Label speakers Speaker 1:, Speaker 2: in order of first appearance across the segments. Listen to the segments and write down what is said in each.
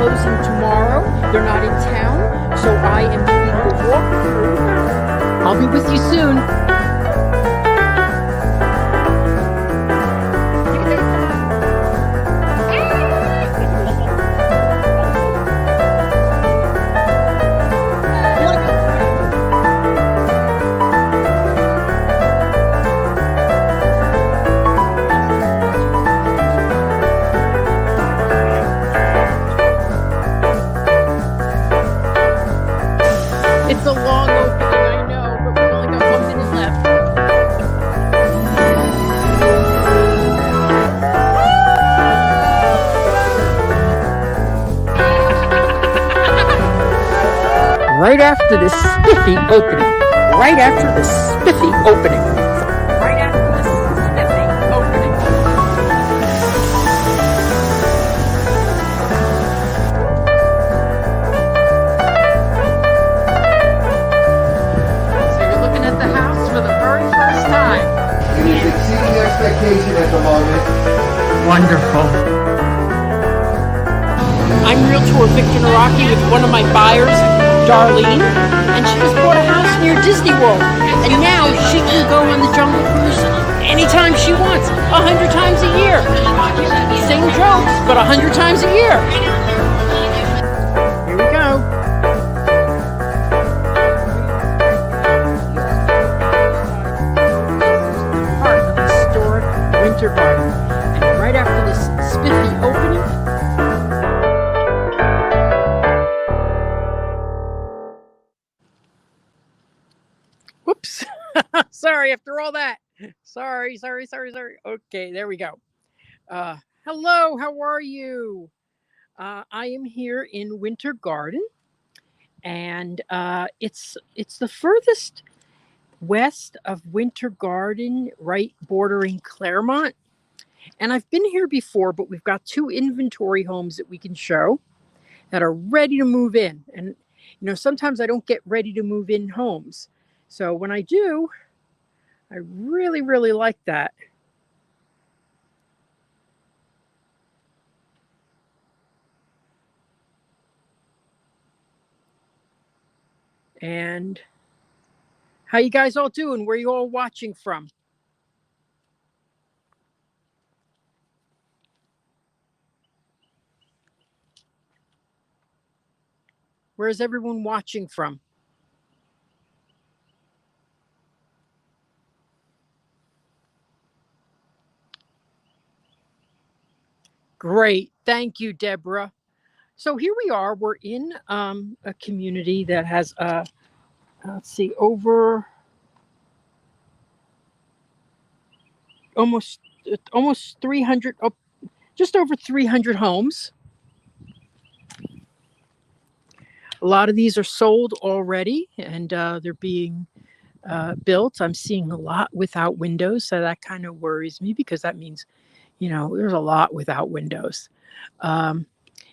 Speaker 1: closing tomorrow. They're not in town, so I am giving you a walkthrough. I'll be with you soon. It's a long opening, I know, but we've only got 1 minute left. Right after this spiffy opening. Right after this spiffy opening. Right after this spiffy opening. So you're looking at the house for the very first time.
Speaker 2: It is exceeding expectation at the moment.
Speaker 1: Wonderful. I'm Realtor Victor Naraki with one of my buyers, Darlene, and she just bought a house near Disney World. And now she can go on the Jungle Cruise anytime she wants, 100 times a year. Same jokes, but 100 times a year. Here we go. Part of the historic Winter Garden. And right after this spiffy opening, whoops. Sorry, after all that. Sorry. Okay, there we go. Hello, how are you? I am here in Winter Garden, and it's the furthest west of Winter Garden, right bordering Claremont. And I've been here before, but we've got 2 inventory homes that we can show that are ready to move in. And sometimes I don't get ready to move in homes. So when I do, I really, really like that. And how you guys all doing? Where you all watching from? Where's everyone watching from? Great. Thank you, Deborah. So here we are. We're in a community that has, let's see, over almost 300, just over 300 homes. A lot of these are sold already, and they're being built. I'm seeing a lot without windows, so that kind of worries me because that means, there's a lot without windows.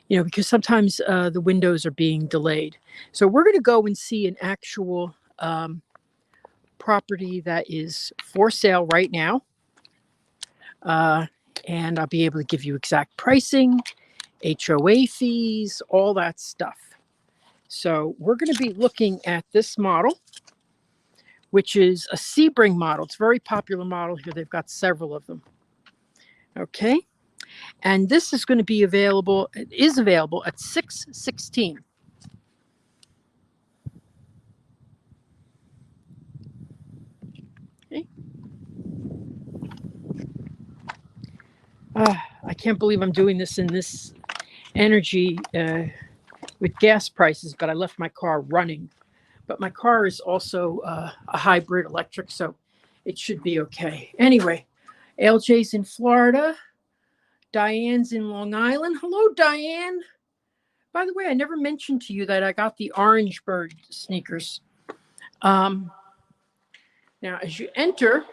Speaker 1: Because sometimes the windows are being delayed. So we're going to go and see an actual property that is for sale right now. And I'll be able to give you exact pricing, HOA fees, all that stuff. So we're going to be looking at this model, which is a Sebring model. It's a very popular model here. They've got several of them. Okay. And this is going to be available, it is available at 616. Okay. I can't believe I'm doing this in this energy with gas prices, but I left my car running. But my car is also a hybrid electric, so it should be okay. Anyway, LJ's in Florida. Diane's in Long Island. Hello, Diane. By the way, I never mentioned to you that I got the Orange Bird sneakers. Now, as you enter,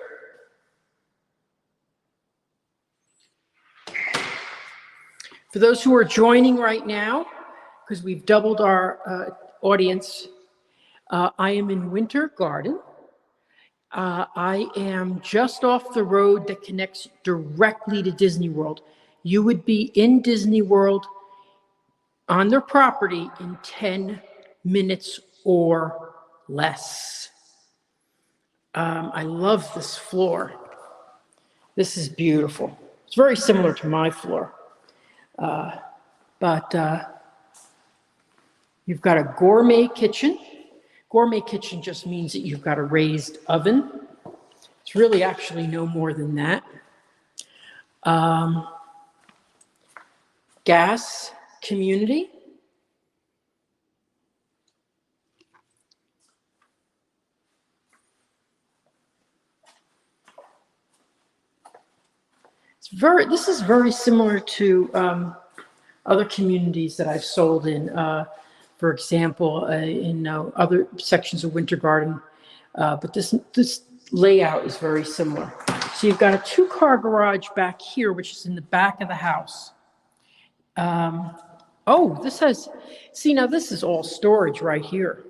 Speaker 1: for those who are joining right now, because we've doubled our audience, I am in Winter Garden. I am just off the road that connects directly to Disney World. You would be in Disney World on their property in 10 minutes or less. I love this floor. This is beautiful. It's very similar to my floor. But you've got a gourmet kitchen. Gourmet kitchen just means that you've got a raised oven. It's really actually no more than that. Gas community. This is very similar to other communities that I've sold in. For example, in other sections of Winter Garden, but this layout is very similar. So you've got a 2-car garage back here, which is in the back of the house. Oh, this is all storage right here.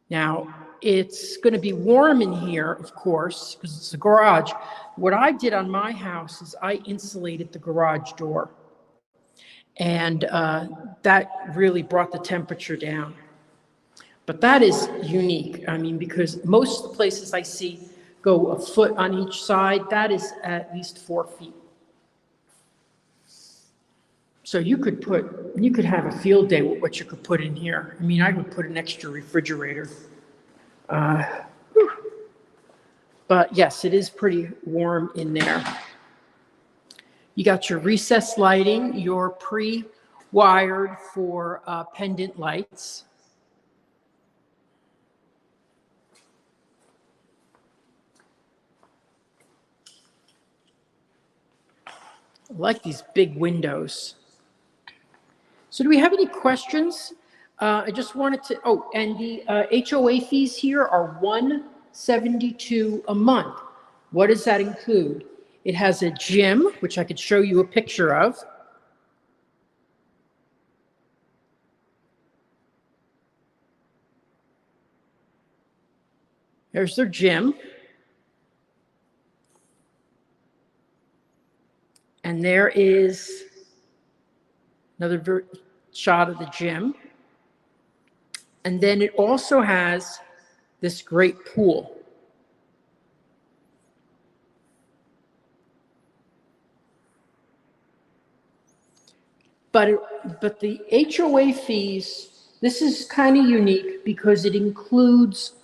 Speaker 1: Now, it's going to be warm in here, of course, because it's a garage. What I did on my house is I insulated the garage door. And that really brought the temperature down. But that is unique. I mean, because most of the places I see go a foot on each side, that is at least 4 feet. So you could have a field day with what you could put in here. I mean, I would put an extra refrigerator. But yes, it is pretty warm in there. You got your recessed lighting, your pre-wired for pendant lights. I like these big windows. So do we have any questions? I just wanted to, and the HOA fees here are $172 a month. What does that include? It has a gym, which I could show you a picture of. There's their gym. And there is another shot of the gym. And then it also has this great pool. But the HOA fees, this is kind of unique because it includes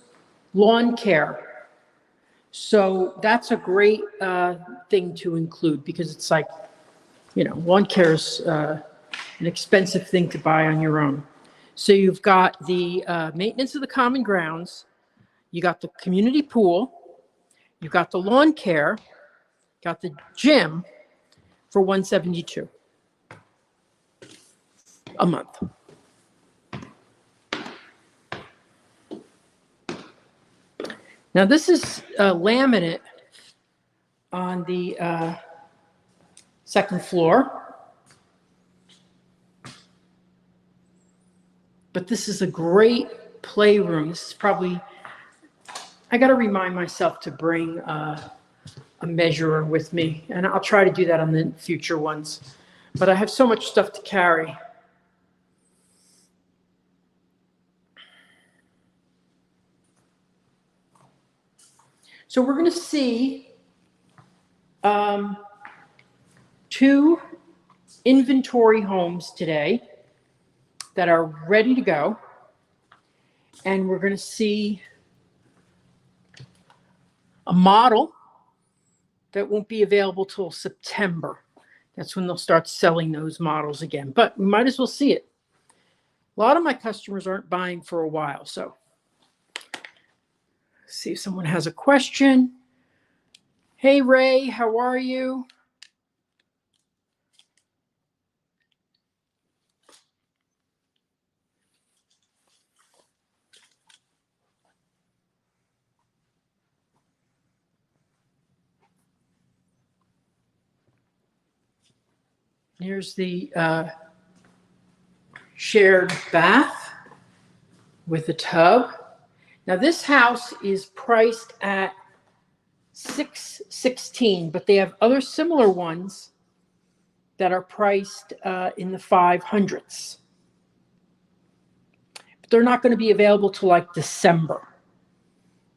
Speaker 1: lawn care. So that's a great thing to include because it's like, lawn care is an expensive thing to buy on your own. So you've got the maintenance of the common grounds, you got the community pool, you've got the lawn care, got the gym for $172 a month. Now this is laminate on the second floor. But this is a great playroom. This is probably, I got to remind myself to bring a measurer with me, and I'll try to do that on the future ones. But I have so much stuff to carry. So we're going to see 2 inventory homes today that are ready to go. And we're going to see a model that won't be available till September. That's when they'll start selling those models again. But we might as well see it. A lot of my customers aren't buying for a while. So let's see if someone has a question. Hey, Ray, how are you? Here's the shared bath with a tub. Now this house is priced at $616, but they have other similar ones that are priced in the 500s. But they're not going to be available till like December.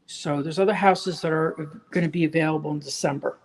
Speaker 1: So there's other houses that are going to be available in December.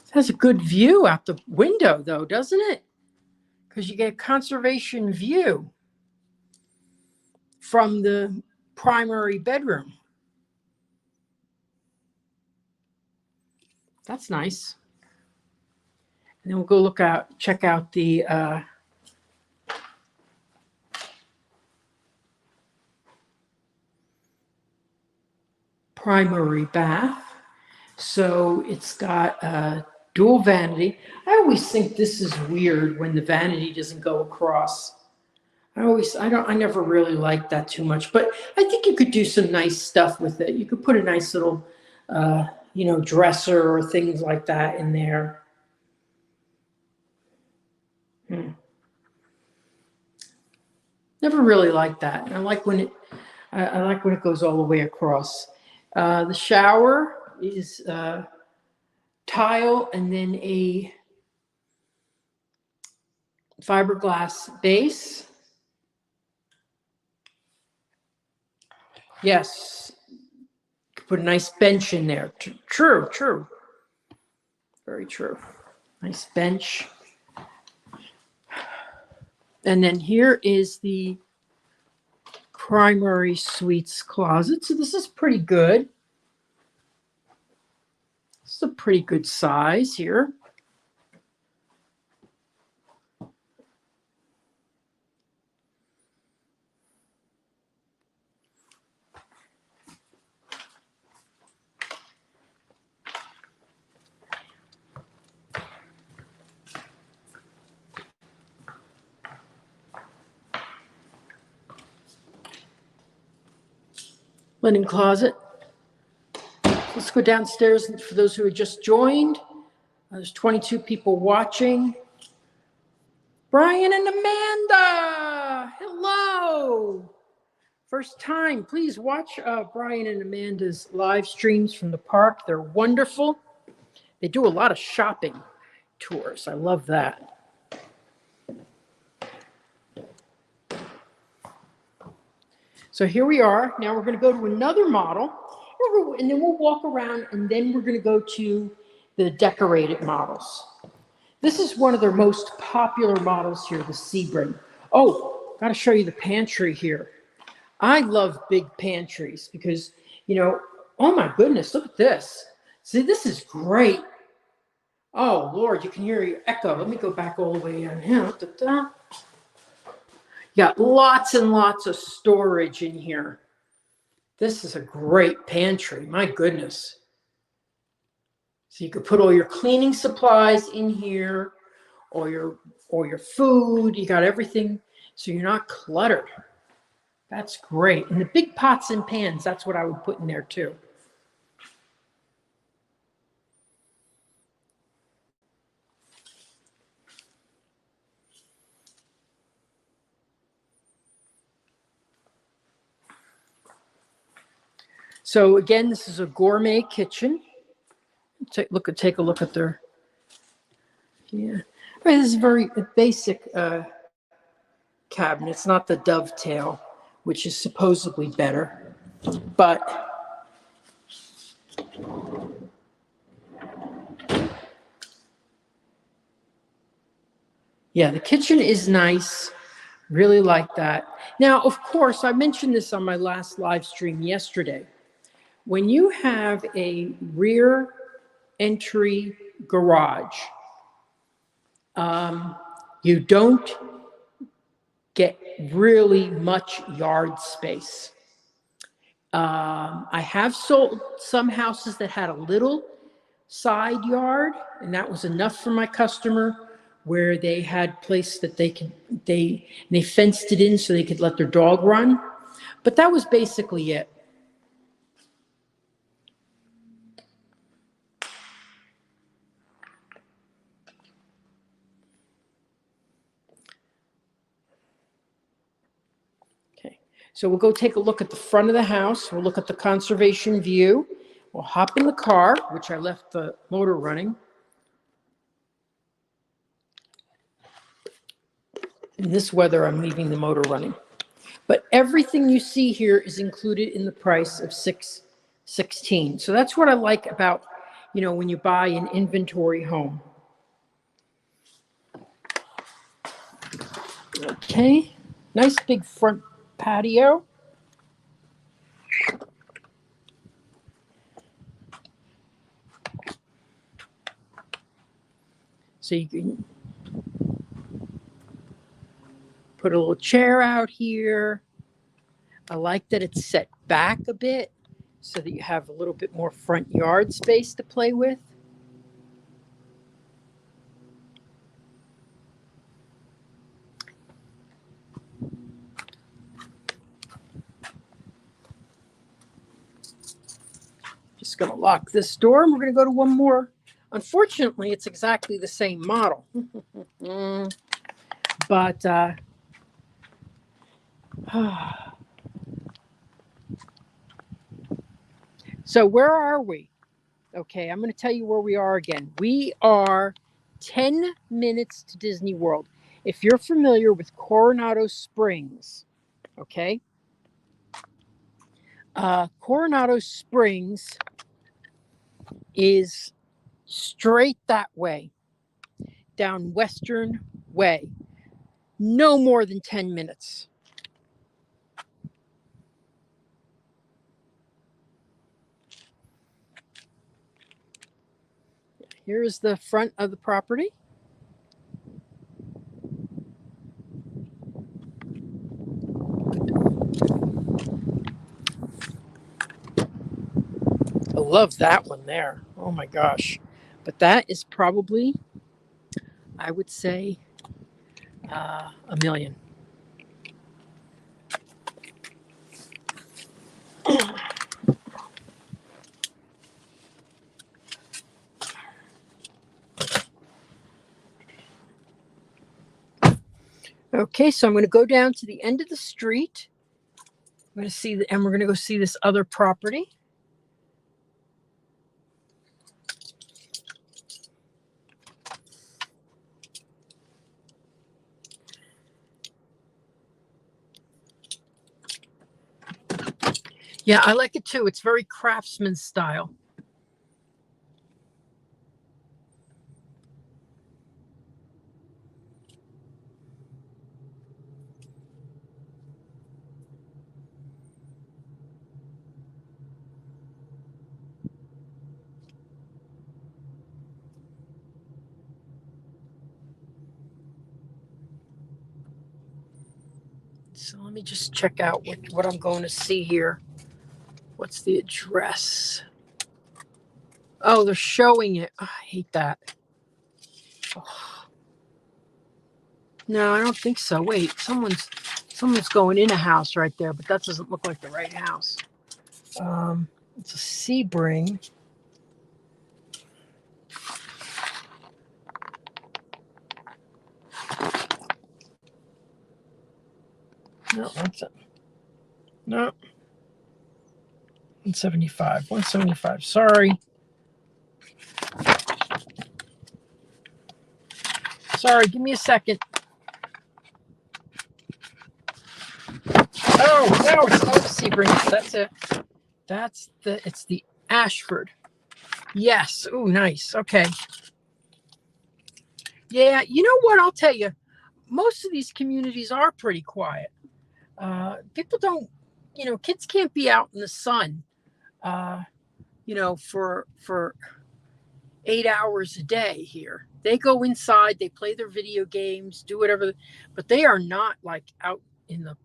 Speaker 1: It has a good view out the window, though, doesn't it? Because you get a conservation view from the primary bedroom. That's nice. And then we'll go check out the primary bath. So it's got a dual vanity. I always think this is weird when the vanity doesn't go across. I never really liked that too much, but I think you could do some nice stuff with it. You could put a nice little, dresser or things like that in there. Never really liked that. And I like when it goes all the way across. The shower is tile and then a fiberglass base. Yes, put a nice bench in there. True. Very true. Nice bench. And then here is the primary suites closet. So this is pretty good. It's a pretty good size here. Linen closet. Let's go downstairs. For those who had just joined, there's 22 people watching. Brian and Amanda, hello. First time, please watch Brian and Amanda's live streams from the park. They're wonderful. They do a lot of shopping tours. I love that. So here we are. Now we're going to go to another model, and then we'll walk around, and then we're going to go to the decorated models. This is one of their most popular models here, the Sebring. Oh, got to show you the pantry here. I love big pantries because, oh my goodness, look at this. See, this is great. Oh, Lord, you can hear your echo. Let me go back all the way in here. You got lots and lots of storage in here. This is a great pantry. My goodness. So you could put all your cleaning supplies in here, or your food. You got everything, so you're not cluttered. That's great. And the big pots and pans, that's what I would put in there too. So again, this is a gourmet kitchen. Take a look at their, yeah. This is very basic cabinet. It's not the dovetail, which is supposedly better, but yeah, the kitchen is nice. Really like that. Now, of course, I mentioned this on my last live stream yesterday. When you have a rear entry garage, you don't get really much yard space. I have sold some houses that had a little side yard, and that was enough for my customer. where they had place that they fenced it in so they could let their dog run. But that was basically it. Okay, so we'll go take a look at the front of the house. We'll look at the conservation view. We'll hop in the car, which I left the motor running. In this weather, I'm leaving the motor running. But everything you see here is included in the price of $616. So that's what I like about, when you buy an inventory home. Okay, nice big front patio. So you can put a little chair out here. I like that it's set back a bit so that you have a little bit more front yard space to play with. Just going to lock this door and we're going to go to one more. Unfortunately, it's exactly the same model. But so where are we? Okay, I'm going to tell you where we are again. We are 10 minutes to Disney World. If you're familiar with Coronado Springs, okay? Coronado Springs is straight that way, down Western Way. No more than 10 minutes. Here's the front of the property. I love that one there. Oh my gosh. But that is probably, I would say, $1 million. Okay, so I'm going to go down to the end of the street. I'm going to see, and we're going to go see this other property. Yeah, I like it too. It's very craftsman style. So let me just check out what I'm going to see here. What's the address? Oh, they're showing it. Oh, I hate that. Oh. No, I don't think so. Wait, someone's going in a house right there, but that doesn't look like the right house. It's a Sebring. No, that's it. No. 175. 175. Sorry. Sorry, give me a second. Oh, no, it's not the Sebring. That's it. It's the Ashford. Yes. Oh, nice. Okay. Yeah, you know what? I'll tell you. Most of these communities are pretty quiet. People don't, kids can't be out in the sun, for 8 hours a day here. They go inside, they play their video games, do whatever, but they are not like out in the,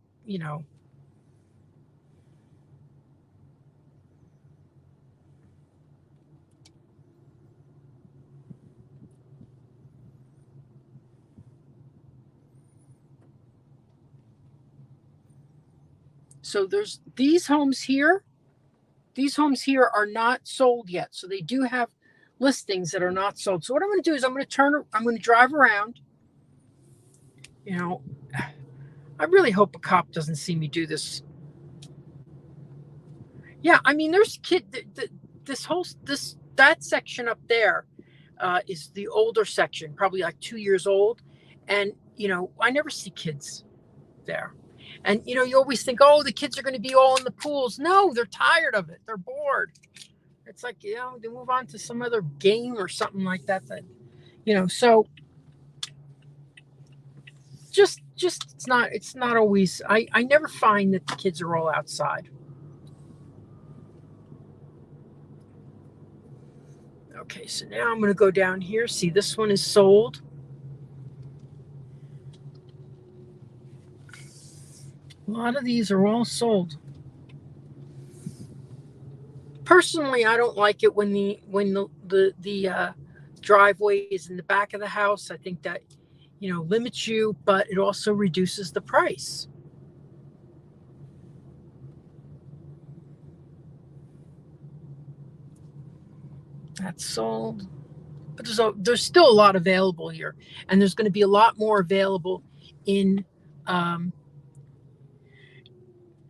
Speaker 1: So there's these homes here. These homes here are not sold yet. So they do have listings that are not sold. So what I'm going to do is I'm going to drive around. You know, I really hope a cop doesn't see me do this. Yeah, I mean, there's that section up there is the older section, probably like 2 years old. And, I never see kids there. And, you always think, oh, the kids are going to be all in the pools. No, they're tired of it. They're bored. It's like, they move on to some other game or something like that. So just it's not always, I never find that the kids are all outside. Okay, so now I'm going to go down here. See, this one is sold. A lot of these are all sold. Personally, I don't like it when the driveway is in the back of the house. I think that, limits you, but it also reduces the price. That's sold. But there's still a lot available here. And there's going to be a lot more available in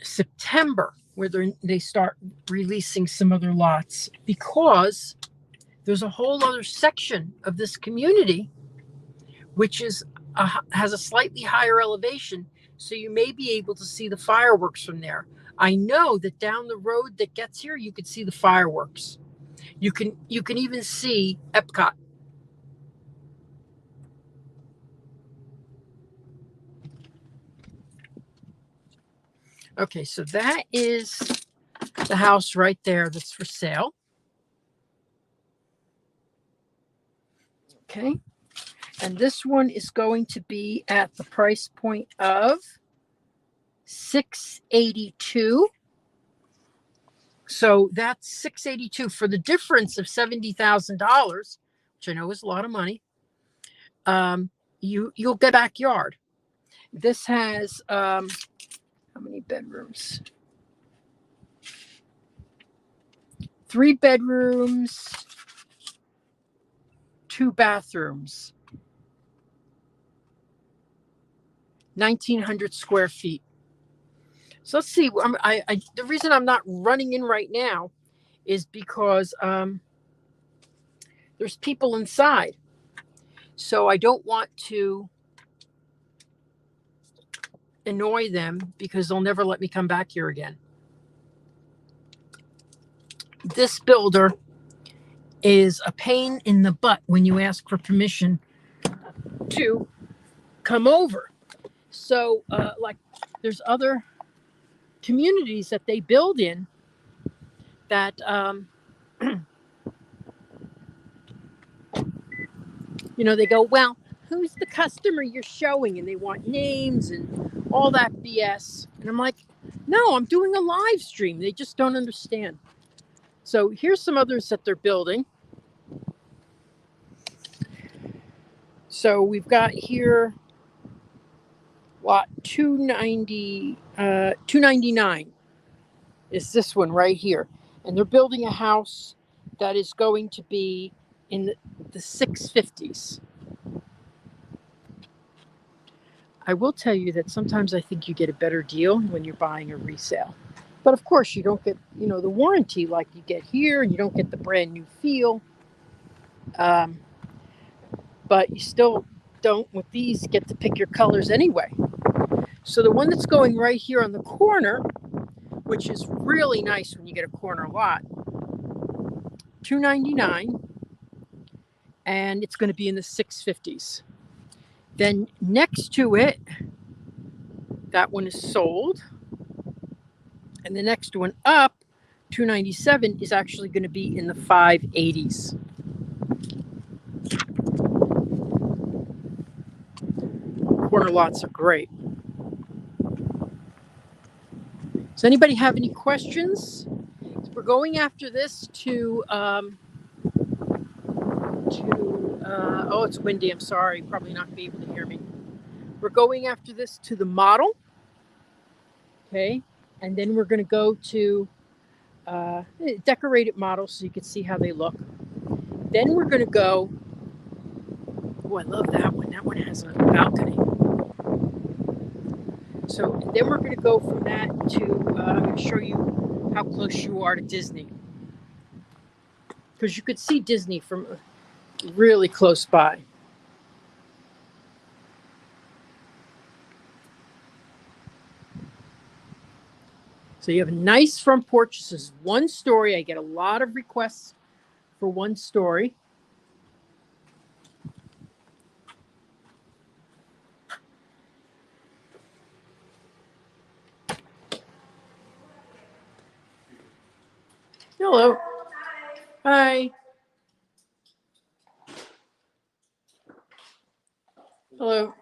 Speaker 1: September, where they start releasing some other lots, because there's a whole other section of this community which has a slightly higher elevation, so you may be able to see the fireworks from there. I know that down the road that gets here, you could see the fireworks. You can even see Epcot. Okay, so that is the house right there that's for sale. Okay, and this one is going to be at the price point of $682. So that's $682 for the difference of $70,000, which I know is a lot of money. You'll get a backyard. This has how many bedrooms? 3 bedrooms, 2 bathrooms, 1,900 square feet. So let's see. The reason I'm not running in right now is because there's people inside. So I don't want to annoy them, because they'll never let me come back here again. This builder is a pain in the butt when you ask for permission to come over. So like there's other communities that they build in that they go, well, who's the customer you're showing? And they want names and all that BS. And I'm like, no, I'm doing a live stream. They just don't understand. So here's some others that they're building. So we've got here lot 299 is this one right here. And they're building a house that is going to be in the 650s. I will tell you that sometimes I think you get a better deal when you're buying a resale. But of course, you don't get, the warranty like you get here, and you don't get the brand new feel. But you still don't, with these, get to pick your colors anyway. So the one that's going right here on the corner, which is really nice when you get a corner lot, $299, and it's going to be in the 650s. Then next to it, that one is sold. And the next one up, $297, is actually going to be in the 580s. Corner lots are great. Does anybody have any questions? We're going after this to it's windy. I'm sorry. Probably not going to be able to hear me. We're going after this to the model. Okay. And then we're going to go to decorated models so you can see how they look. Then we're going to go, oh, I love that one. That one has a balcony. So then we're going to go from that to, I'm going to show you how close you are to Disney. Because you could see Disney from really close by. So you have a nice front porch. This is one story. I get a lot of requests for one story. Hello. Hi. Hello.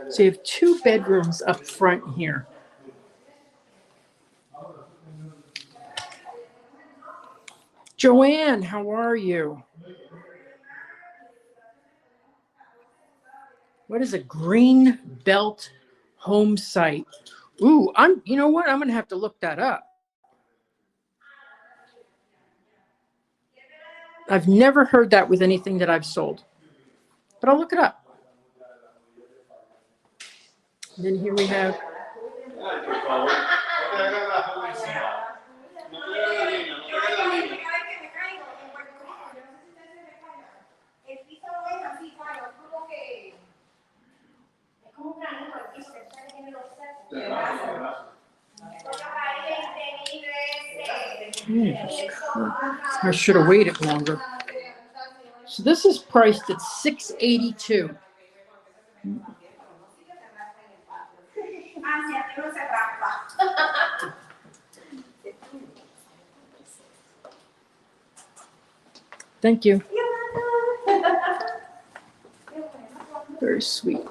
Speaker 1: So you have 2 bedrooms up front here. Joanne, how are you? What is a green belt home site? Ooh, you know what? I'm going to have to look that up. I've never heard that with anything that I've sold, but I'll look it up. And then here we have. I should have waited longer. So this is priced at $682. Thank you. Very sweet.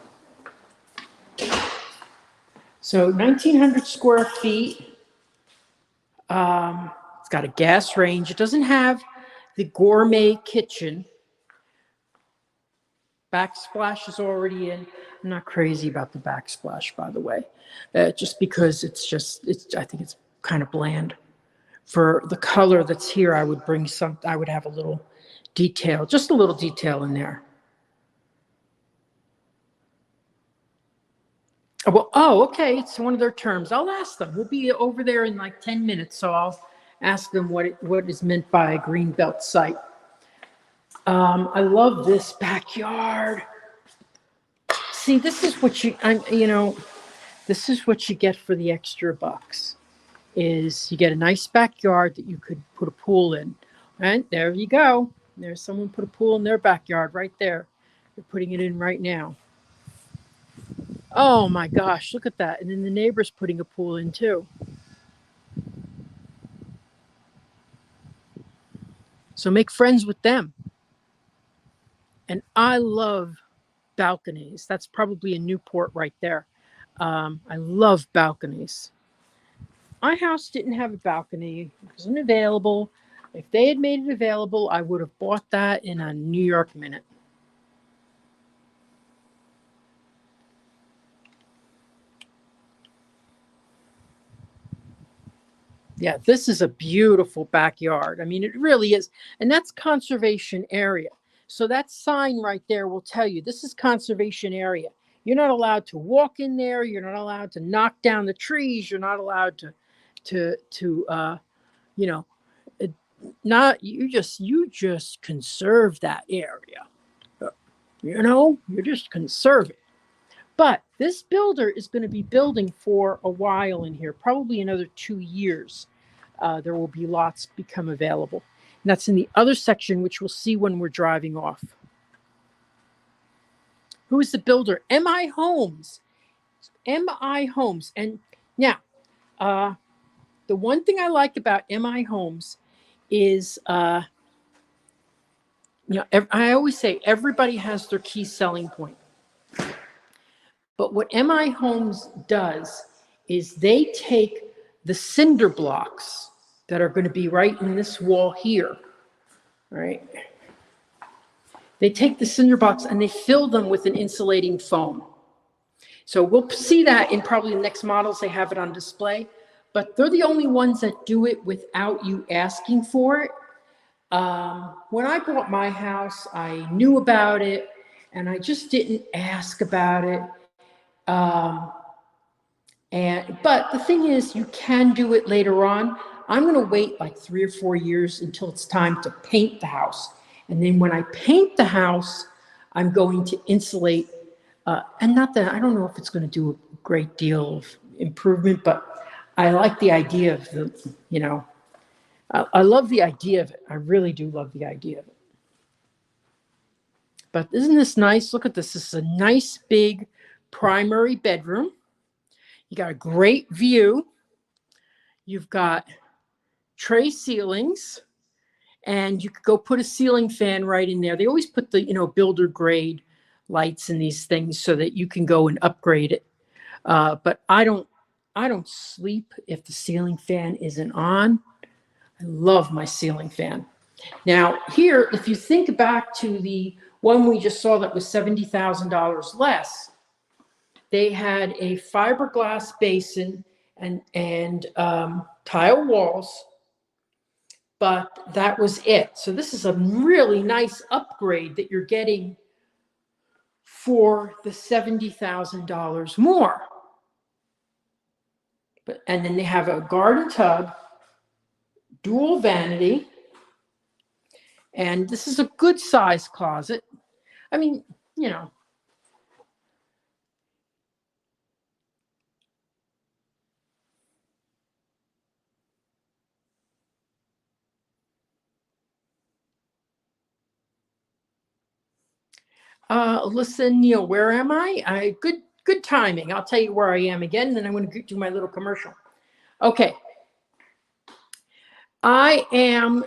Speaker 1: So 1,900 square feet. It's got a gas range. It doesn't have the gourmet kitchen. Backsplash is already in. I'm not crazy about the backsplash, by the way, just because I think it's kind of bland. For the color that's here, I would have a little detail, just a little detail in there. Well, okay, it's one of their terms. I'll ask them. We'll be over there in like 10 minutes, so I'll ask them what is meant by a green belt site. I love this backyard. See, this is what this is what you get for the extra bucks. Is you get a nice backyard that you could put a pool in. And there you go. There's someone put a pool in their backyard right there. They're putting it in right now. Oh my gosh, look at that. And then the neighbor's putting a pool in too. So make friends with them. And I love balconies. That's probably a Newport right there. I love balconies. My house didn't have a balcony. It wasn't available. If they had made it available, I would have bought that in a New York minute. Yeah, this is a beautiful backyard. I mean, it really is. And that's conservation area. So that sign right there will tell you this is conservation area. You're not allowed to walk in there. You're not allowed to knock down the trees. You're not allowed you just conserve that area. You just conserve it. But this builder is going to be building for a while in here, probably another 2 years. There will be lots become available. And that's in the other section, which we'll see when we're driving off. Who is the builder? M.I. Homes. M.I. Homes. And now, the one thing I like about M.I. Homes is, I always say everybody has their key selling point. But what M.I. Homes does is they take the cinder blocks that are going to be right in this wall here, right? They take the cinder blocks and they fill them with an insulating foam. So we'll see that in probably the next models. They have it on display. but they're the only ones that do it without you asking for it. When I bought my house, I knew about it and I just didn't ask about it. But the thing is, you can do it later on. I'm going to wait like 3 or 4 years until it's time to paint the house. And then when I paint the house, I'm going to insulate. And not that I don't know if it's going to do a great deal of improvement, but I like the idea of I love the idea of it. I really do love the idea of it. But isn't this nice? Look at this. This is a nice big primary bedroom. You got a great view. You've got tray ceilings, and you could go put a ceiling fan right in there. They always put the, builder grade lights in these things so that you can go and upgrade it. But I don't sleep if the ceiling fan isn't on. I love my ceiling fan. Now here, if you think back to the one we just saw that was $70,000 less, they had a fiberglass basin and tile walls, but that was it. So this is a really nice upgrade that you're getting for the $70,000 more. And then they have a garden tub, dual vanity, and this is a good size closet. I mean, listen, Neil, where am I? Good timing. I'll tell you where I am again, and then I'm going to do my little commercial. Okay. I am,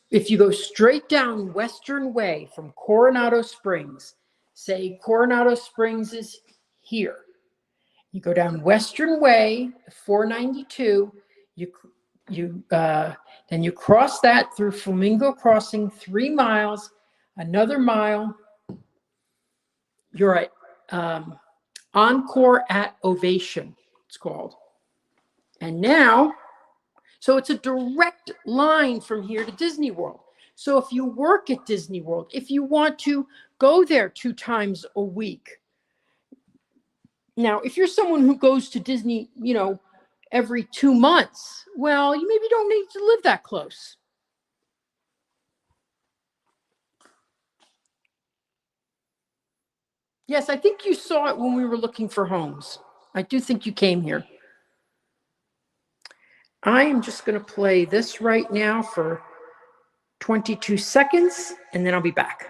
Speaker 1: if you go straight down Western Way from Coronado Springs, say Coronado Springs is here. You go down Western Way, 492, then you cross that through Flamingo Crossing, 3 miles, another mile, you're at Encore at Ovation, it's called. And now, so it's a direct line from here to Disney World. So if you work at Disney World, if you want to go there 2 times a week. Now, if you're someone who goes to Disney, every 2 months, well, you maybe don't need to live that close. Yes, I think you saw it when we were looking for homes. I do think you came here. I am just going to play this right now for 22 seconds, and then I'll be back.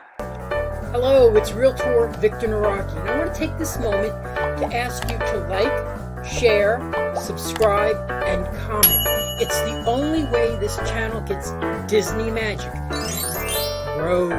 Speaker 1: Hello, it's Realtor Victor Naraki, and I want to take this moment to ask you to like, share, subscribe, and comment. It's the only way this channel gets Disney magic and grows.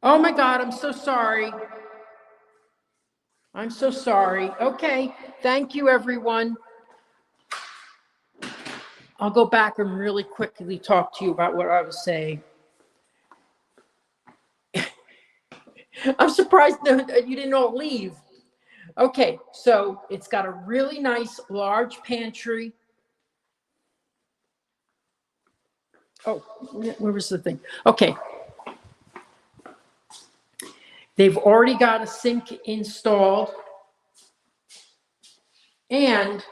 Speaker 1: Oh my God, I'm so sorry. I'm so sorry. Okay, thank you, everyone. I'll go back and really quickly talk to you about what I was saying. I'm surprised that you didn't all leave. Okay, so it's got a really nice large pantry. Oh, where was the thing? Okay. They've already got a sink installed. And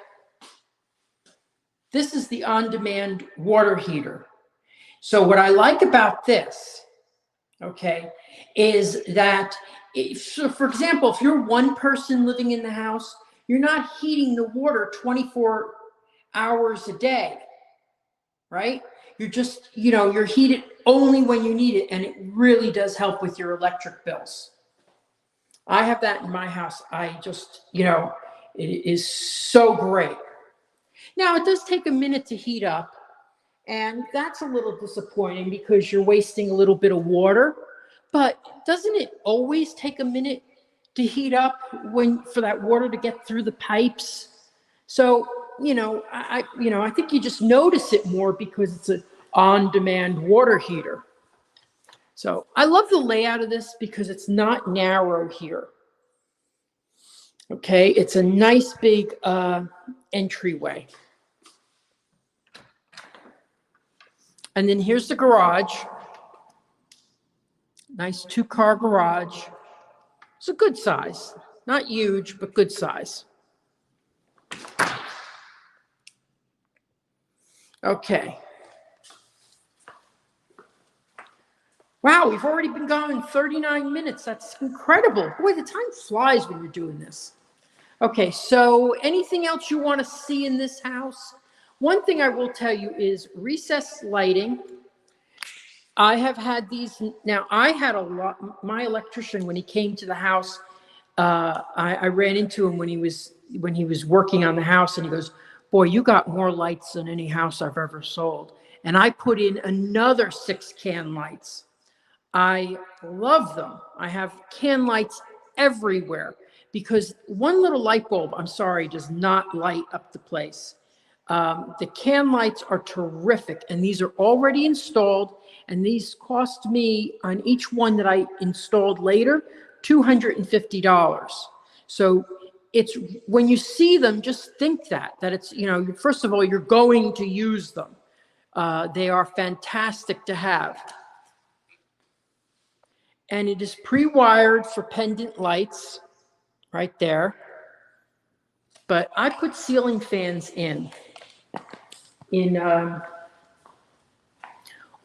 Speaker 1: this is the on-demand water heater. So what I like about this, okay, is that so for example, if you're one person living in the house, you're not heating the water 24 hours a day, right? You're just, you're heated only when you need it, and it really does help with your electric bills. I have that in my house. I just, it is so great. Now, it does take a minute to heat up, and that's a little disappointing because you're wasting a little bit of water. But doesn't it always take a minute to heat up for that water to get through the pipes? So, I think you just notice it more because it's an on-demand water heater. So I love the layout of this because it's not narrow here. Okay, it's a nice big entryway. And then here's the garage. Nice 2-car garage. It's a good size. Not huge, but good size. Okay. Wow, we've already been going 39 minutes. That's incredible. Boy, the time flies when you're doing this. Okay, so anything else you want to see in this house? One thing I will tell you is recessed lighting. I have had these. Now, I had a lot. My electrician, when he came to the house, I ran into him when he was working on the house, and he goes, "Boy, you got more lights than any house I've ever sold." And I put in another 6 can lights. I love them. I have can lights everywhere because one little light bulb, I'm sorry, does not light up the place. The can lights are terrific, and these are already installed, and these cost me on each one that I installed later $250. So it's when you see them, just think that it's, first of all, you're going to use them. They are fantastic to have. And it is pre-wired for pendant lights right there. But I put ceiling fans in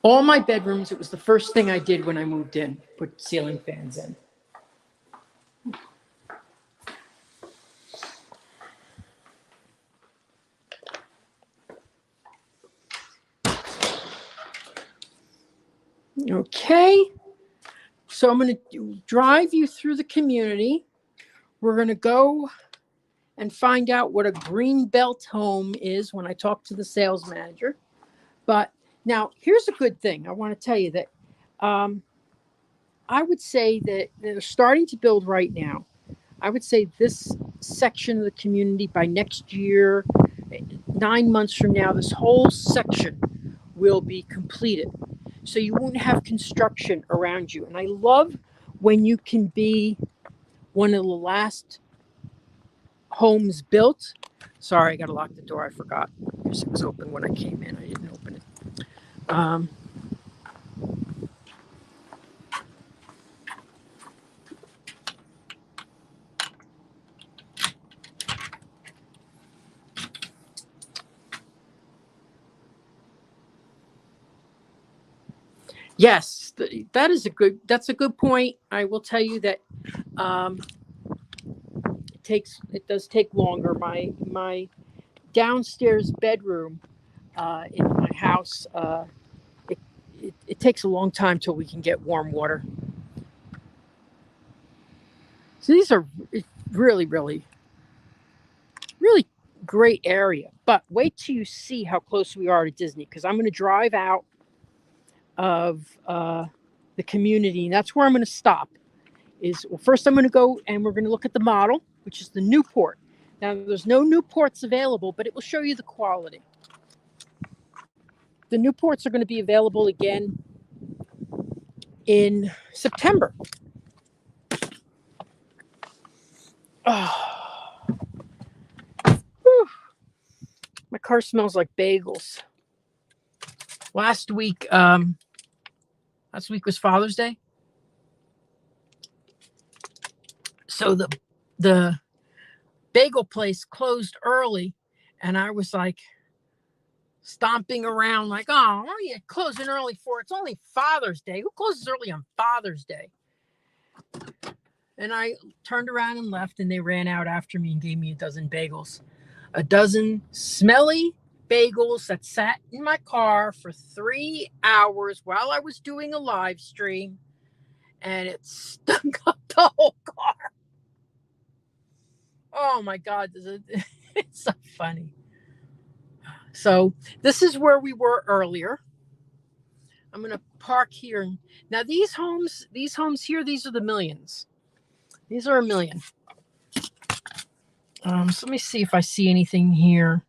Speaker 1: all my bedrooms. It was the first thing I did when I moved in, put ceiling fans in. Okay. So I'm going to drive you through the community. We're going to go and find out what a green belt home is when I talk to the sales manager. But now here's a good thing. I want to tell you that I would say that they're starting to build right now. I would say this section of the community by next year, 9 months from now, this whole section will be completed. So you won't have construction around you. And I love when you can be one of the last homes built. Sorry, I got to lock the door. I forgot. Because it was open when I came in. I didn't open it. Yes, that's a good point. I will tell you that it does take longer. My downstairs bedroom in my house, it takes a long time till we can get warm water. So these are really, really, really great area. But wait till you see how close we are to Disney, because I'm going to drive out of the community. And that's where I'm going to stop. First I'm going to go and we're going to look at the model, which is the Newport. Now, there's no Newports available, but it will show you the quality. The Newports are going to be available again in September. Oh. My car smells like bagels. Last week was Father's Day. So the bagel place closed early, and I was like stomping around like, oh, what are you closing early for? It's only Father's Day. Who closes early on Father's Day? And I turned around and left, and they ran out after me and gave me a dozen bagels. A dozen smelly bagels that sat in my car for 3 hours while I was doing a live stream, and it stunk up the whole car. Oh my God, it's so funny. So this is where we were earlier. I'm going to park here. Now these homes here, these are the millions. These are $1 million. So let me see if I see anything here.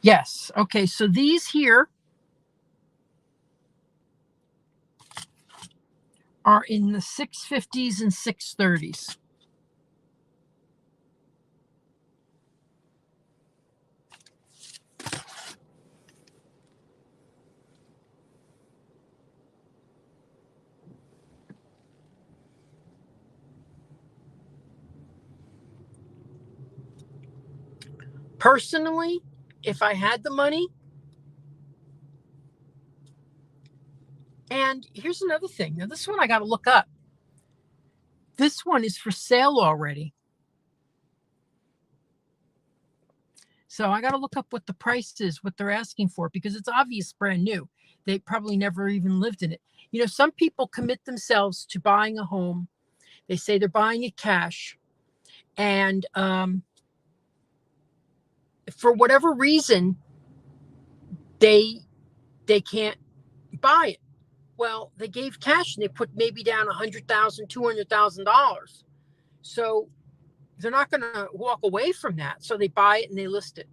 Speaker 1: Yes. Okay. So these here are in the 650s and 630s. Personally, if I had the money, and here's another thing. Now, this one I got to look up. This one is for sale already. So I got to look up what the price is, what they're asking for, because it's obvious brand new. They probably never even lived in it. You know, some people commit themselves to buying a home. They say they're buying it cash. And for whatever reason, they can't buy it. Well, they gave cash and they put maybe down $100,000, $200,000. So they're not going to walk away from that. So they buy it and they list it.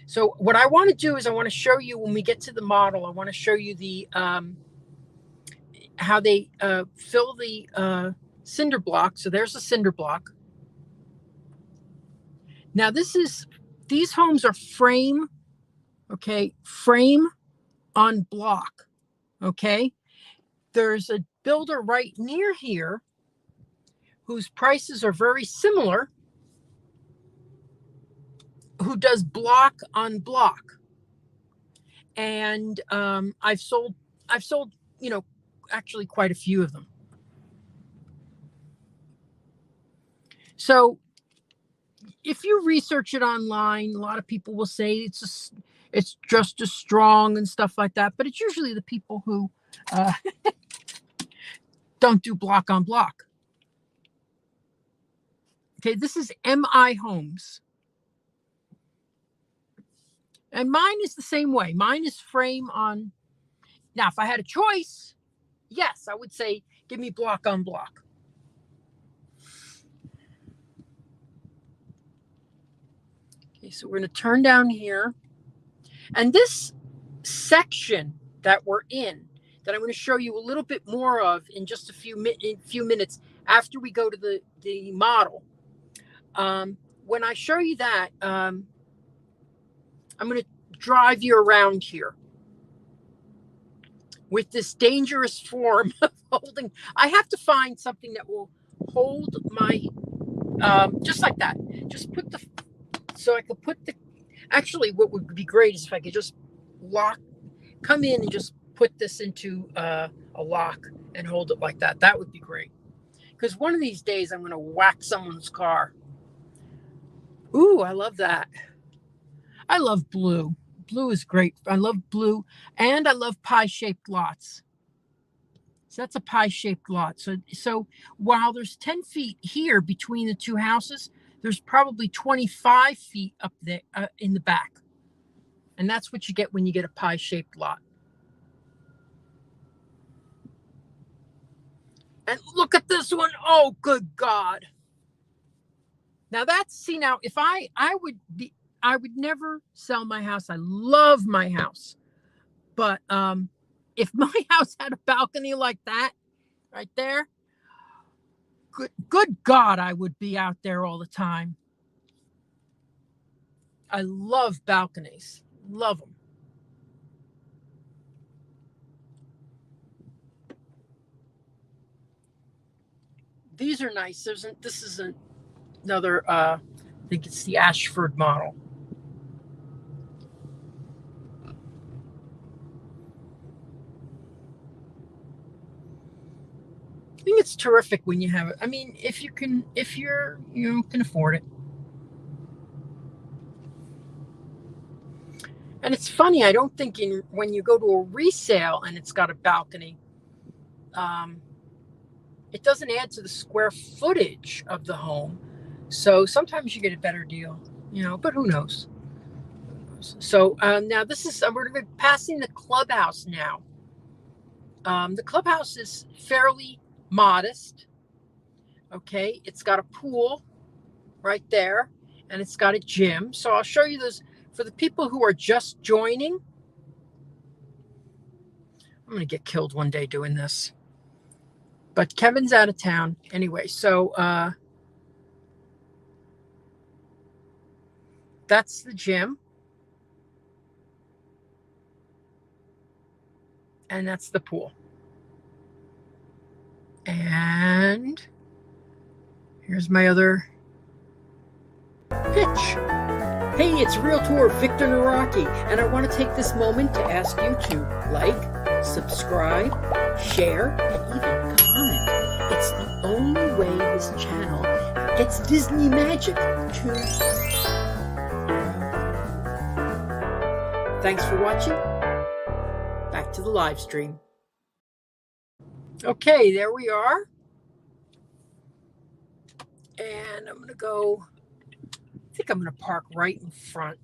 Speaker 1: So what I want to do is I want to show you when we get to the model, I want to show you the how they fill the cinder block. So there's a cinder block. Now these homes are frame, okay, frame on block, okay. There's a builder right near here whose prices are very similar, who does block on block. And I've sold, you know, actually quite a few of them. So if you research it online, a lot of people will say it's just as strong and stuff like that, but it's usually the people who don't do block on block. Okay, this is MI Homes. And mine is the same way. Mine is frame on. Now, if I had a choice, yes, I would say, give me block on block. Okay, so we're going to turn down here. And this section that we're in, that I'm going to show you a little bit more of in just a few minutes after we go to the model. When I show you that, I'm going to drive you around here with this dangerous form of holding. I have to find something that will hold my, just like that. Just put so I could put actually what would be great is if I could just come in and just put this into a lock and hold it like that. That would be great. Because one of these days I'm going to whack someone's car. Ooh, I love that. I love blue. Blue is great. I love blue, and I love pie-shaped lots. So that's a pie-shaped lot. So while there's 10 feet here between the two houses, there's probably 25 feet up there in the back. And that's what you get when you get a pie-shaped lot. And look at this one. Oh, good God. Now if I would never sell my house. I love my house. But if my house had a balcony like that right there, good God, I would be out there all the time. I love balconies. Love them. These are nice. This is another, I think it's the Ashford model. I think it's terrific when you have it. I mean, if you can afford it. And it's funny, I don't think when you go to a resale and it's got a balcony, it doesn't add to the square footage of the home. So sometimes you get a better deal, but who knows? So now we're going to be passing the clubhouse now. The clubhouse is fairly modest. Okay, it's got a pool right there, and it's got a gym. So I'll show you this for the people who are just joining. I'm going to get killed one day doing this. But Kevin's out of town anyway. So that's the gym. And that's the pool. And here's my other pitch. Hey, it's Realtor Victor Naraki, and I want to take this moment to ask you to like, subscribe, share, and even comment. It's the only way this channel gets Disney magic to... Thanks for watching. Back to the live stream. Okay, there we are. And I'm going to go... I think I'm going to park right in front.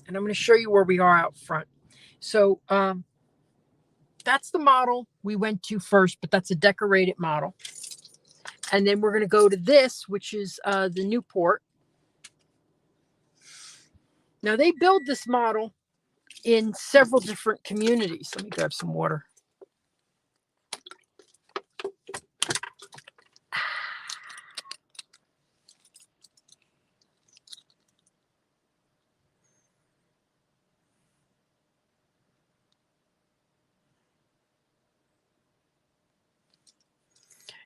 Speaker 1: And I'm going to show you where we are out front. So that's the model we went to first, but that's a decorated model. And then we're going to go to this, which is the Newport. Now, they build this model in several different communities. Let me grab some water.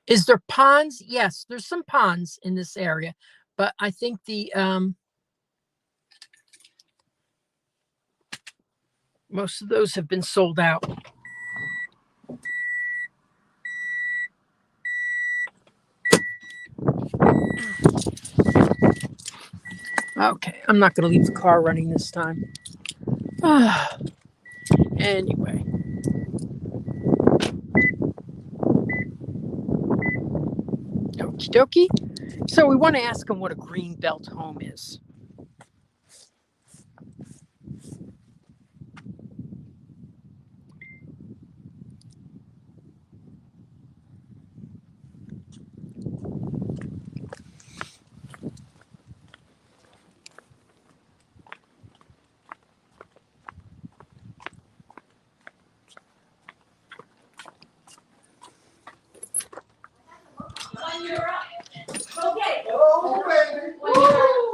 Speaker 1: Is there ponds? Yes, there's some ponds in this area, but I think the most of those have been sold out. Okay, I'm not going to leave the car running this time. Anyway. Okie dokie. So we want to ask them what a greenbelt home is.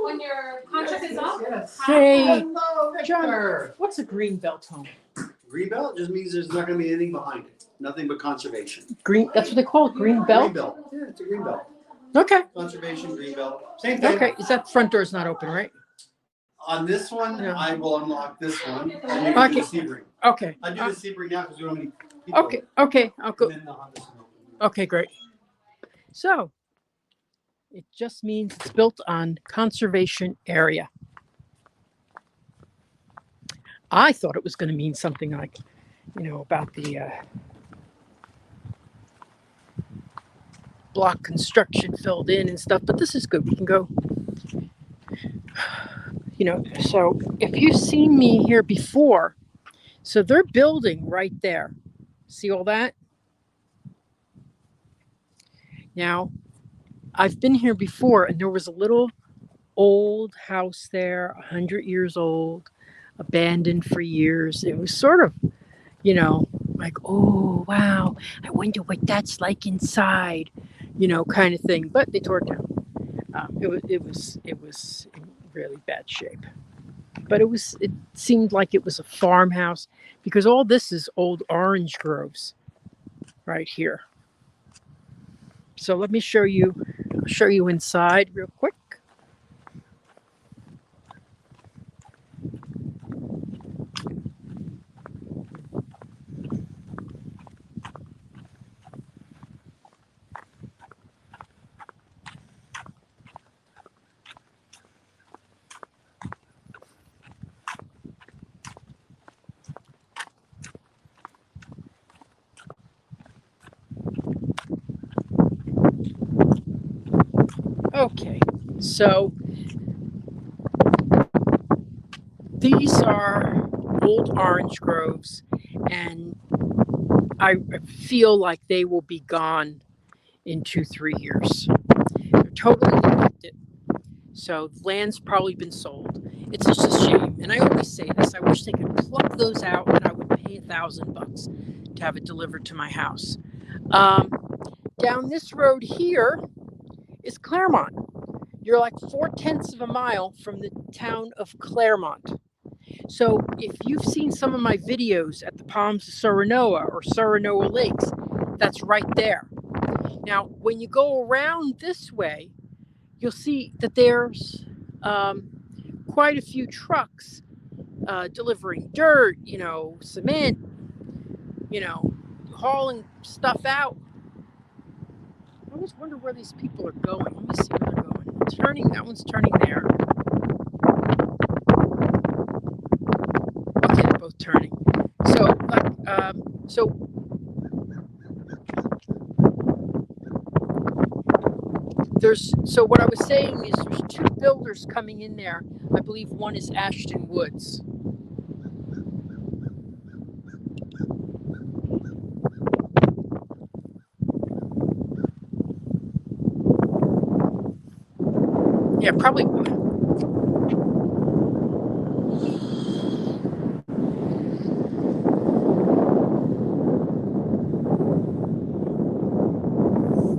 Speaker 3: When your contract is up.
Speaker 2: Yes.
Speaker 1: Hey,
Speaker 2: Hello, Victor.
Speaker 1: John, what's a greenbelt home?
Speaker 4: Greenbelt just means there's not gonna be anything behind it, nothing but conservation.
Speaker 1: That's what they call it, greenbelt?
Speaker 4: Greenbelt, yeah, it's a greenbelt.
Speaker 1: Okay.
Speaker 4: Conservation, greenbelt, same thing.
Speaker 1: Okay, is that front door's not open, right?
Speaker 4: On this one,
Speaker 1: Yeah.
Speaker 4: I will unlock this one, and you can do the Sebring.
Speaker 1: Okay.
Speaker 4: I do the Sebring now because we don't have any people.
Speaker 1: Okay, I'll go.
Speaker 4: And then they'll have this one open.
Speaker 1: Okay, great. So it just means it's built on conservation area. I thought it was going to mean something like about the block construction filled in and stuff, but this is good. We can go, so if you've seen me here before, so they're building right there. See all that? Now, I've been here before, and there was a little old house there, 100 years old, abandoned for years. It was sort of, like, oh, wow, I wonder what that's like inside, kind of thing. But they tore it down. It was in really bad shape. But it seemed like it was a farmhouse because all this is old orange groves right here. So let me show you inside real quick. Okay, so these are old orange groves, and I feel like they will be gone in 2-3 years. They're totally neglected. So the land's probably been sold. It's just a shame. And I always say this, I wish they could pluck those out and I would pay $1,000 to have it delivered to my house. Down this road here is Claremont. You're like 4/10 of a mile from the town of Claremont. So if you've seen some of my videos at the Palms of Serenoa or Serenoa Lakes, that's right there. Now, when you go around this way, you'll see that there's quite a few trucks delivering dirt, cement, hauling stuff out. I always wonder where these people are going. Let me see where they're going. That one's turning there. Okay, they're both turning. So what I was saying is there's 2 builders coming in there. I believe one is Ashton Woods. Yeah, probably.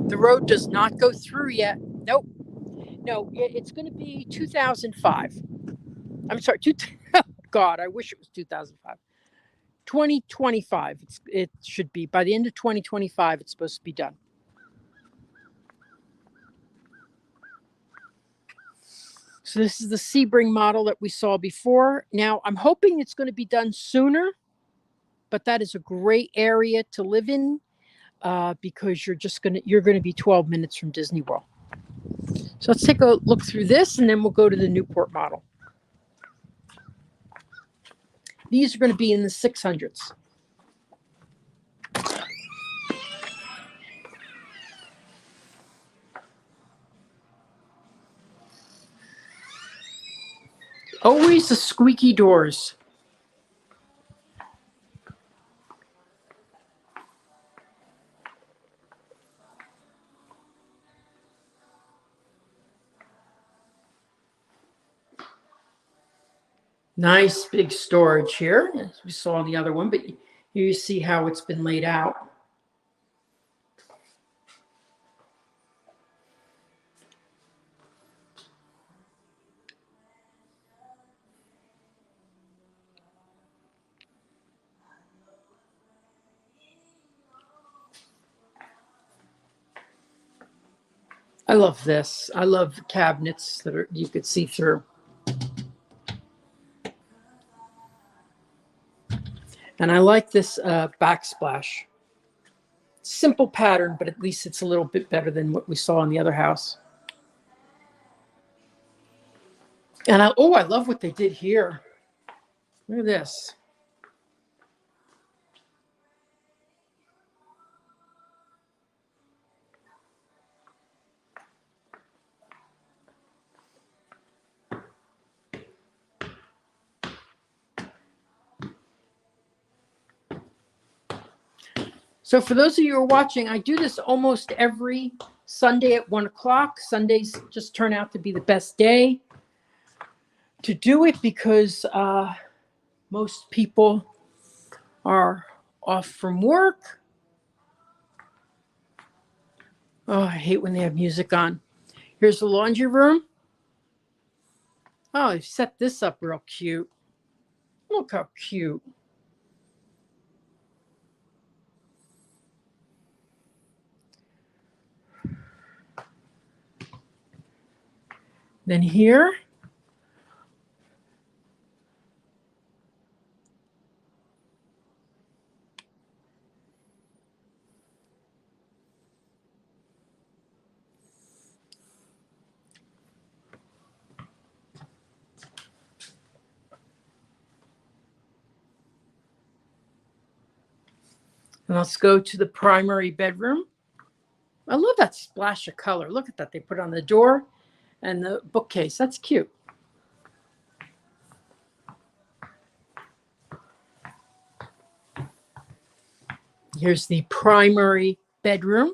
Speaker 1: The road does not go through yet. Nope. No, it's going to be 2005. I'm sorry. God, I wish it was 2005. 2025. It should be. By the end of 2025, it's supposed to be done. So this is the Sebring model that we saw before. Now, I'm hoping it's going to be done sooner, but that is a great area to live in because you're going to be 12 minutes from Disney World. So let's take a look through this, and then we'll go to the Newport model. These are going to be in the 600s. Always the squeaky doors. Nice big storage here, as we saw in the other one, but here you see how it's been laid out. I love this. I love cabinets that you could see through. And I like this backsplash. Simple pattern, but at least it's a little bit better than what we saw in the other house. And I love what they did here. Look at this. So for those of you who are watching, I do this almost every Sunday at 1 o'clock. Sundays just turn out to be the best day to do it because most people are off from work. Oh, I hate when they have music on. Here's the laundry room. Oh, I set this up real cute. Look how cute. Then here, and let's go to the primary bedroom. I love that splash of color. Look at that. They put on the door and the bookcase. That's cute. Here's the primary bedroom.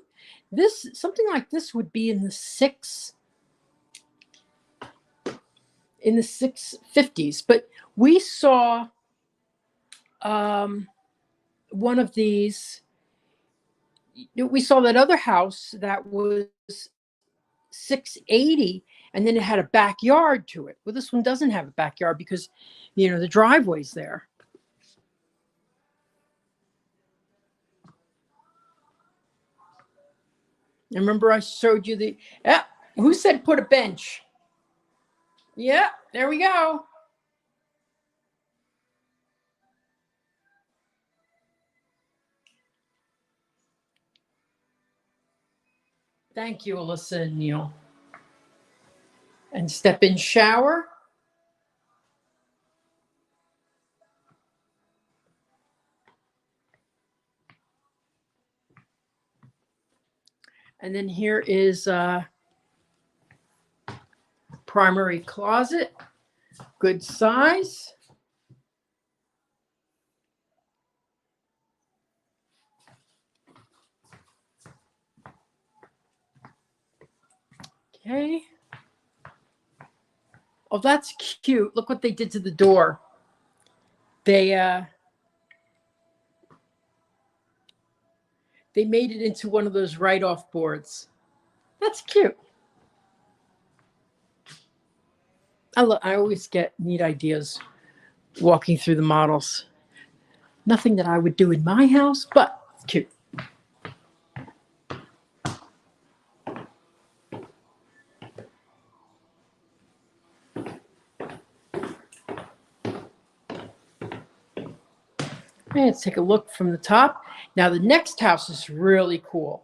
Speaker 1: Something like this would be in the 650s, but we saw one of these. We saw that other house that was 680, and then it had a backyard to it. Well, this one doesn't have a backyard because, the driveway's there. Remember I showed you who said put a bench? Yeah, there we go. Thank you, Alyssa and Neil. And step-in shower. And then here is primary closet, good size. Okay. Oh, that's cute. Look what they did to the door. They made it into one of those write-off boards. That's cute. I always get neat ideas walking through the models. Nothing that I would do in my house, but it's cute. Okay, let's take a look from the top. Now the next house is really cool.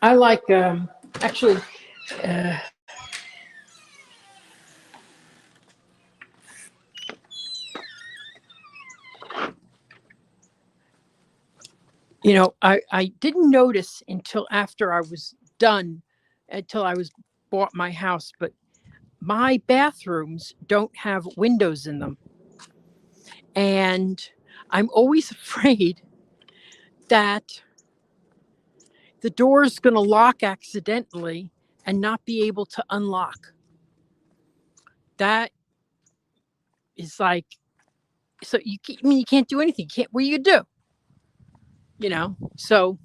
Speaker 1: I like, actually, I didn't notice until after I was done, until I was bought my house, but my bathrooms don't have windows in them. And I'm always afraid that the door is going to lock accidentally and not be able to unlock. That is like, so you can't do anything. What do you do? So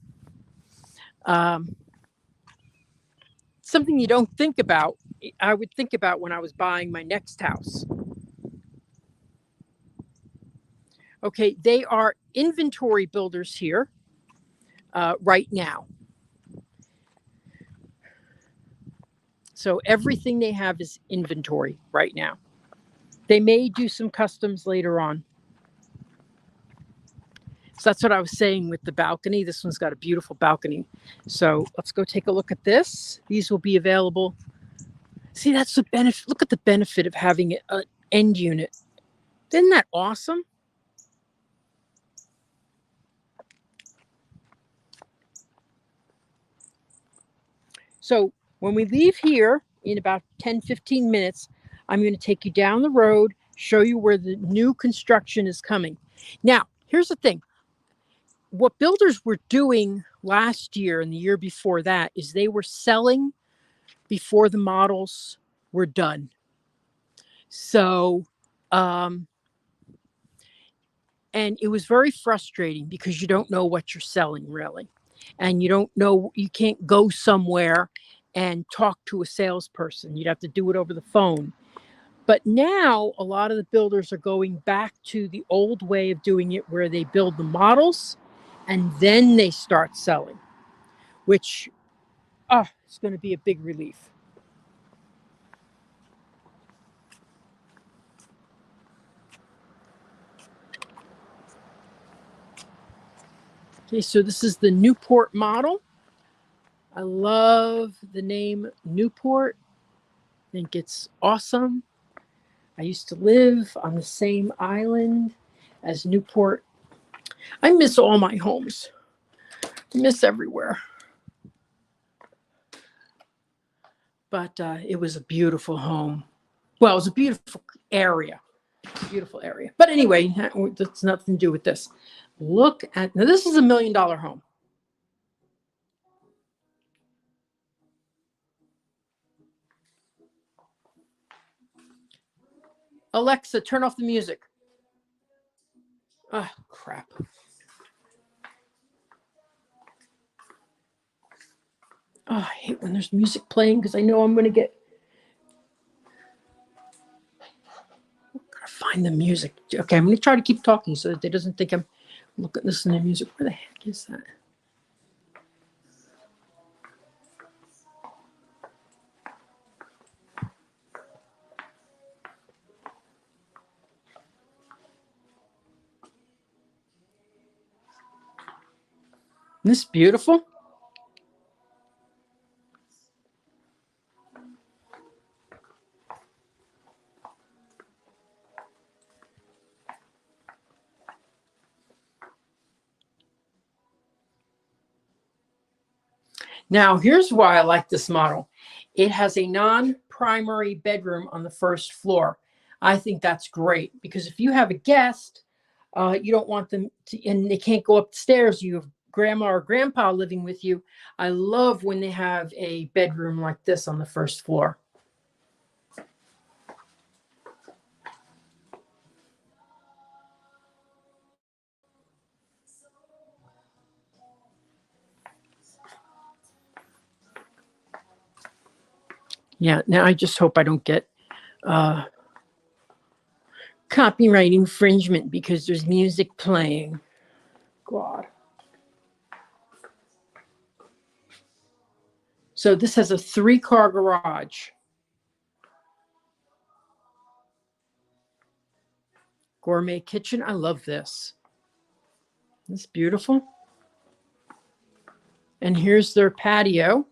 Speaker 1: something you don't think about, I would think about when I was buying my next house. Okay, they are inventory builders here right now. So everything they have is inventory right now. They may do some customs later on. So that's what I was saying with the balcony. This one's got a beautiful balcony. So let's go take a look at this. These will be available. See, that's the benefit. Look at the benefit of having an end unit. Isn't that awesome? So when we leave here in about 10, 15 minutes, I'm going to take you down the road, show you where the new construction is coming. Now, here's the thing. What builders were doing last year and the year before that is they were selling before the models were done. So, and it was very frustrating because you don't know what you're selling really. And you don't know, you can't go somewhere and talk to a salesperson. You'd have to do it over the phone. But now a lot of the builders are going back to the old way of doing it where they build the models and then they start selling, which it's going to be a big relief. Okay, so this is the Newport model. I love the name Newport. I think it's awesome. I used to live on the same island as Newport. I miss all my homes. I miss everywhere. But it was a beautiful home. Well, it was a beautiful area. Beautiful area. But anyway, that's nothing to do with this. Look at, now this is $1 million home. Alexa, turn off the music. Oh, crap. Oh, I hate when there's music playing because I know I'm going to get. Gotta find the music. Okay, I'm going to try to keep talking so that they doesn't think I'm listening to music. Where the heck is that? Isn't this beautiful? Now, here's why I like this model. It has a non-primary bedroom on the first floor. I think that's great because if you have a guest, you don't want them to, and they can't go upstairs. You have grandma or grandpa living with you. I love when they have a bedroom like this on the first floor. Yeah, now I just hope I don't get copyright infringement because there's music playing. God. So this has a 3-car garage. Gourmet kitchen. I love this. It's beautiful. And here's their patio.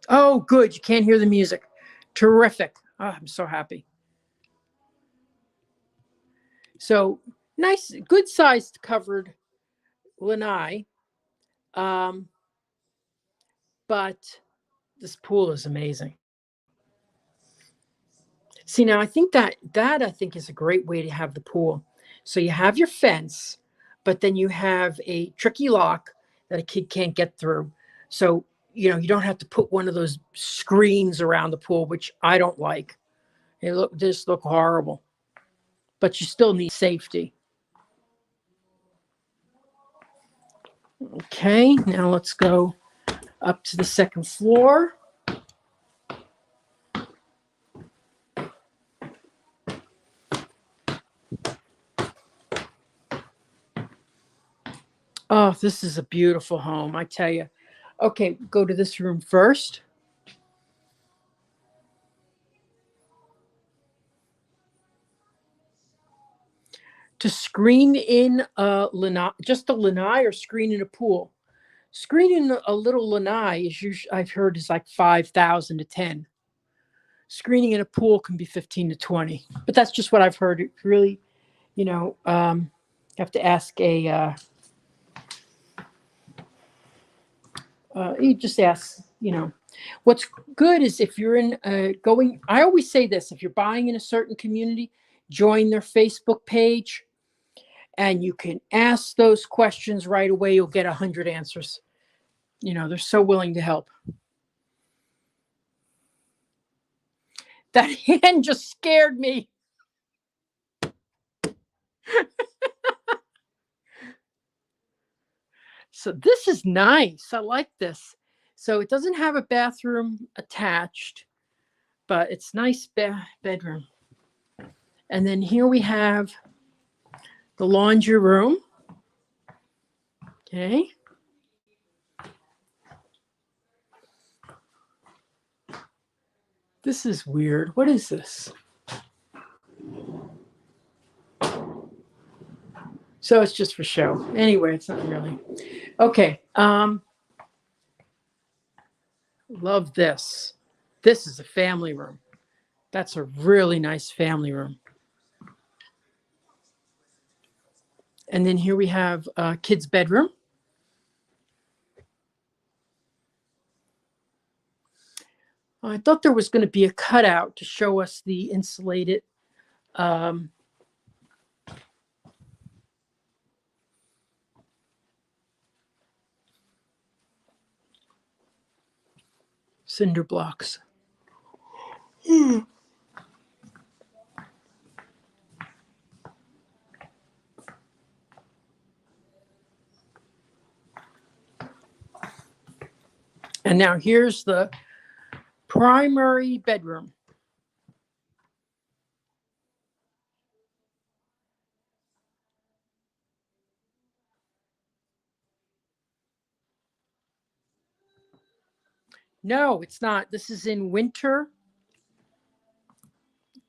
Speaker 1: Oh, good. You can't hear the music. Terrific. Oh, I'm so happy. So nice, good sized covered lanai. But this pool is amazing. See, now I think that I think is a great way to have the pool. So you have your fence, but then you have a tricky lock that a kid can't get through. So, you don't have to put one of those screens around the pool, which I don't like. They just look horrible. But you still need safety. Okay, now let's go up to the second floor. Oh, this is a beautiful home, I tell you. Okay, go to this room first. To screen in a lanai, just a lanai, or screen in a pool. Screening a little lanai is usually, I've heard, is like 5,000 to 10. Screening in a pool can be 15 to 20, but that's just what I've heard. It really, have to ask you just ask, what's good is if you're in I always say this, if you're buying in a certain community, join their Facebook page and you can ask those questions right away. You'll get 100 answers. They're so willing to help. That hand just scared me. So this is nice. I like this. So it doesn't have a bathroom attached, but it's nice bedroom. And then here we have the laundry room. Okay. This is weird. What is this? So it's just for show. Anyway, it's not really. Okay. Love this. This is a family room. That's a really nice family room. And then here we have a kid's bedroom. I thought there was going to be a cutout to show us the insulated cinder blocks. And now here's the primary bedroom. No, it's not. This is in Winter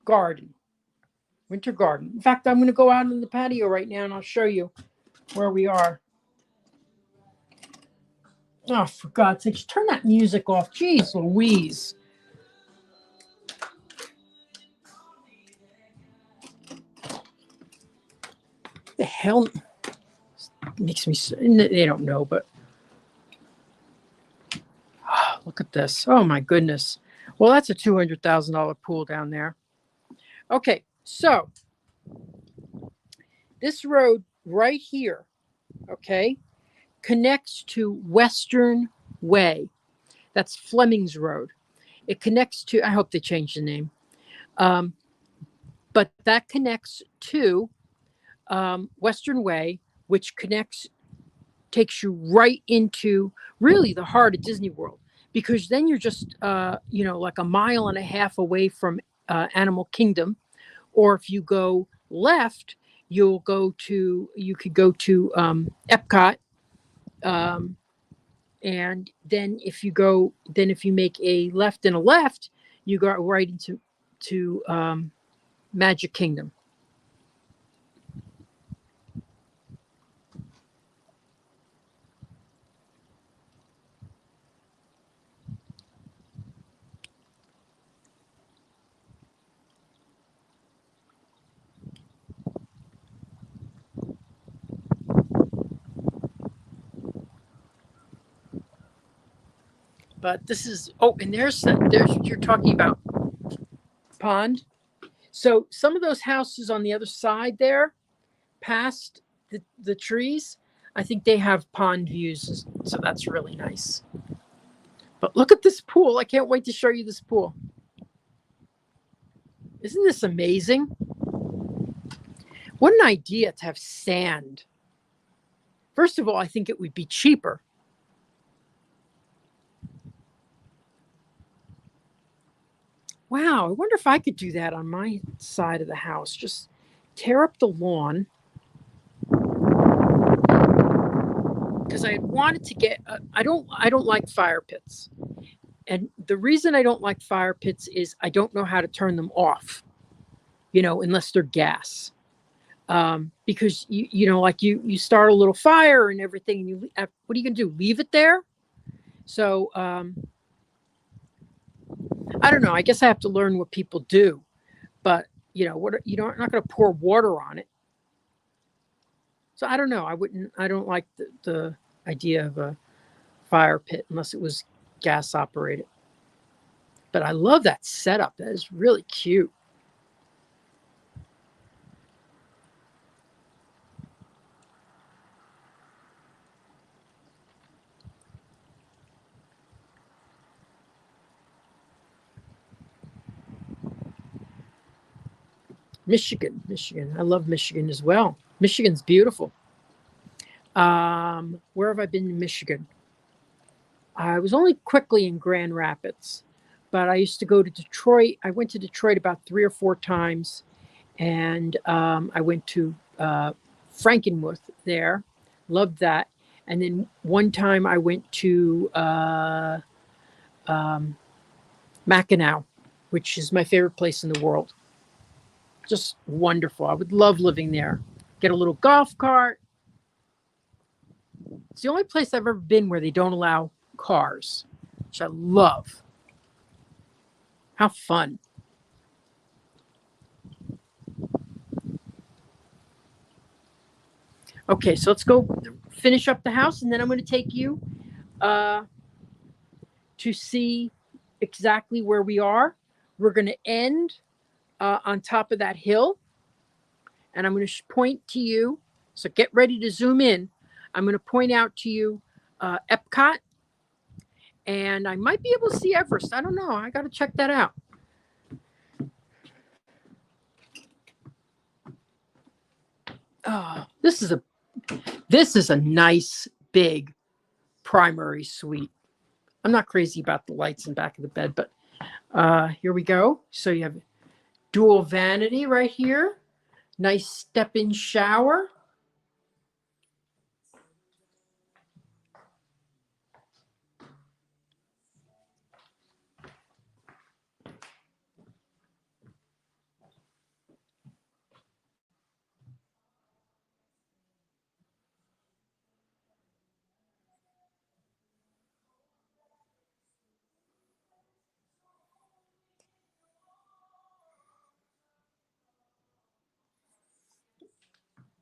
Speaker 1: Garden. Winter Garden. In fact, I'm going to go out on the patio right now and I'll show you where we are. Oh, for God's sake, turn that music off. Jeez Louise. The hell makes me, they don't know, but oh, look at this. Oh my goodness. Well, that's a $200,000 pool down there. Okay, so this road right here, okay, connects to Western Way. That's Fleming's Road. It connects to, I hope they changed the name. But that connects to Western Way, which takes you right into really the heart of Disney World, because then you're just, like a mile and a half away from Animal Kingdom. Or if you go left, you could go to Epcot. And then if you make a left and a left, you go right into Magic Kingdom. But this is, and there's you're talking about pond. So some of those houses on the other side there, past the trees, I think they have pond views. So that's really nice. But look at this pool. I can't wait to show you this pool. Isn't this amazing? What an idea to have sand. First of all, I think it would be cheaper. Wow, I wonder if I could do that on my side of the house. Just tear up the lawn. Because I wanted to get, I don't like fire pits. And the reason I don't like fire pits is I don't know how to turn them off, unless they're gas. Because, you start a little fire and everything, and what are you going to do? Leave it there? So, I don't know. I guess I have to learn what people do, but you're not going to pour water on it. So I don't know. I don't like the idea of a fire pit unless it was gas operated. But I love that setup. That is really cute. Michigan. I love Michigan as well. Michigan's beautiful. Where have I been in Michigan? I was only quickly in Grand Rapids, but I used to go to Detroit. I went to Detroit about 3 or 4 times, and I went to Frankenmuth there. Loved that. And then one time I went to Mackinac, which is my favorite place in the world. Just wonderful. I would love living there. Get a little golf cart. It's the only place I've ever been where they don't allow cars, which I love. How fun. Okay, so let's go finish up the house, and then I'm going to take you to see exactly where we are. We're going to end on top of that hill, and I'm going to point to you. So get ready to zoom in. I'm going to point out to you Epcot, and I might be able to see Everest. I don't know. I got to check that out. Oh, this is a nice big primary suite. I'm not crazy about the lights in the back of the bed, but here we go. So you have dual vanity right here. Nice step-in shower.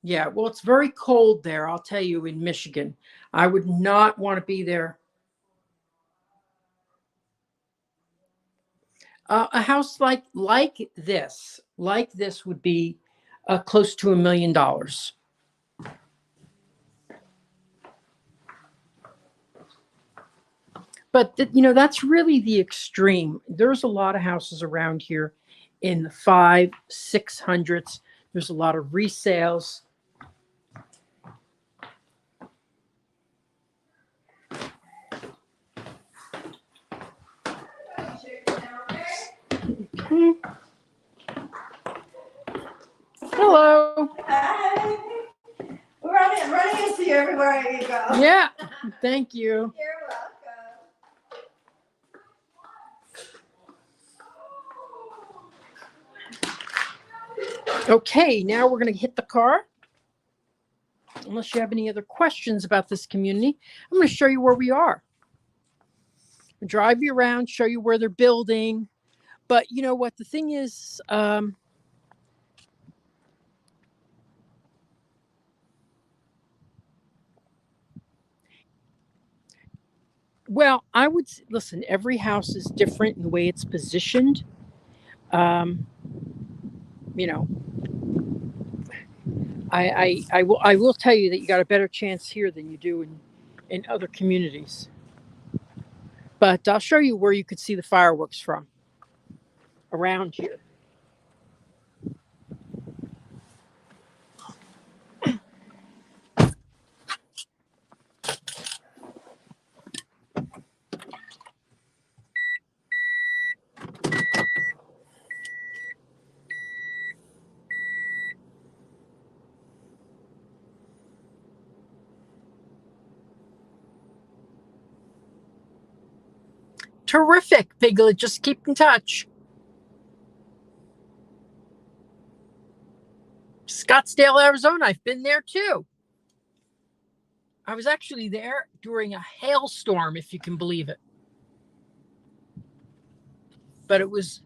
Speaker 1: Yeah, well, it's very cold there, I'll tell you, in Michigan. I would not want to be there. A house like this would be close to $1 million. But that's really the extreme. There's a lot of houses around here in the 500s, 600s. There's a lot of resales. Okay. Hello.
Speaker 5: Hi. We're running into you everywhere you go.
Speaker 1: Yeah. Thank you.
Speaker 5: You're welcome.
Speaker 1: Okay, now we're going to hit the car. Unless you have any other questions about this community, I'm going to show you where we are. Drive you around, show you where they're building. But you know what? The thing is, well, I would listen. Every house is different in the way it's positioned. You know, I will tell you that you got a better chance here than you do in other communities. But I'll show you where you could see the fireworks from around here. Terrific, Piglet. Just keep in touch. Scottsdale, Arizona. I've been there too. I was actually there during a hailstorm, if you can believe it. But it was,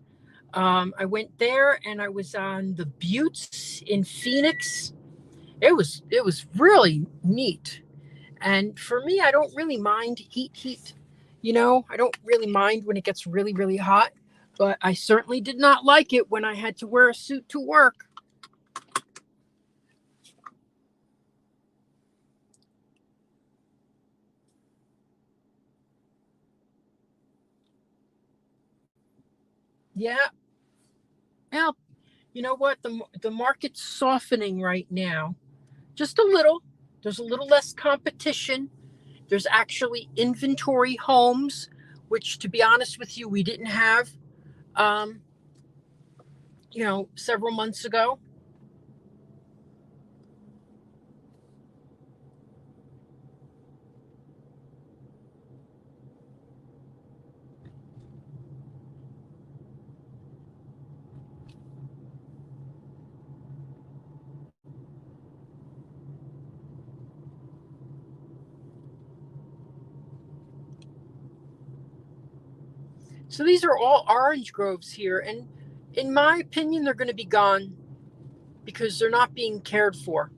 Speaker 1: I went there and I was on the Buttes in Phoenix. It was really neat. And for me, I don't really mind heat. You know, I don't really mind when it gets really, really hot, but I certainly did not like it when I had to wear a suit to work. Yeah. Well, you know what? The market's softening right now. Just a little. There's a little less competition. There's actually inventory homes, which, to be honest with you, we didn't have, um, several months ago. So these are all orange groves here. And in my opinion, they're going to be gone because they're not being cared for.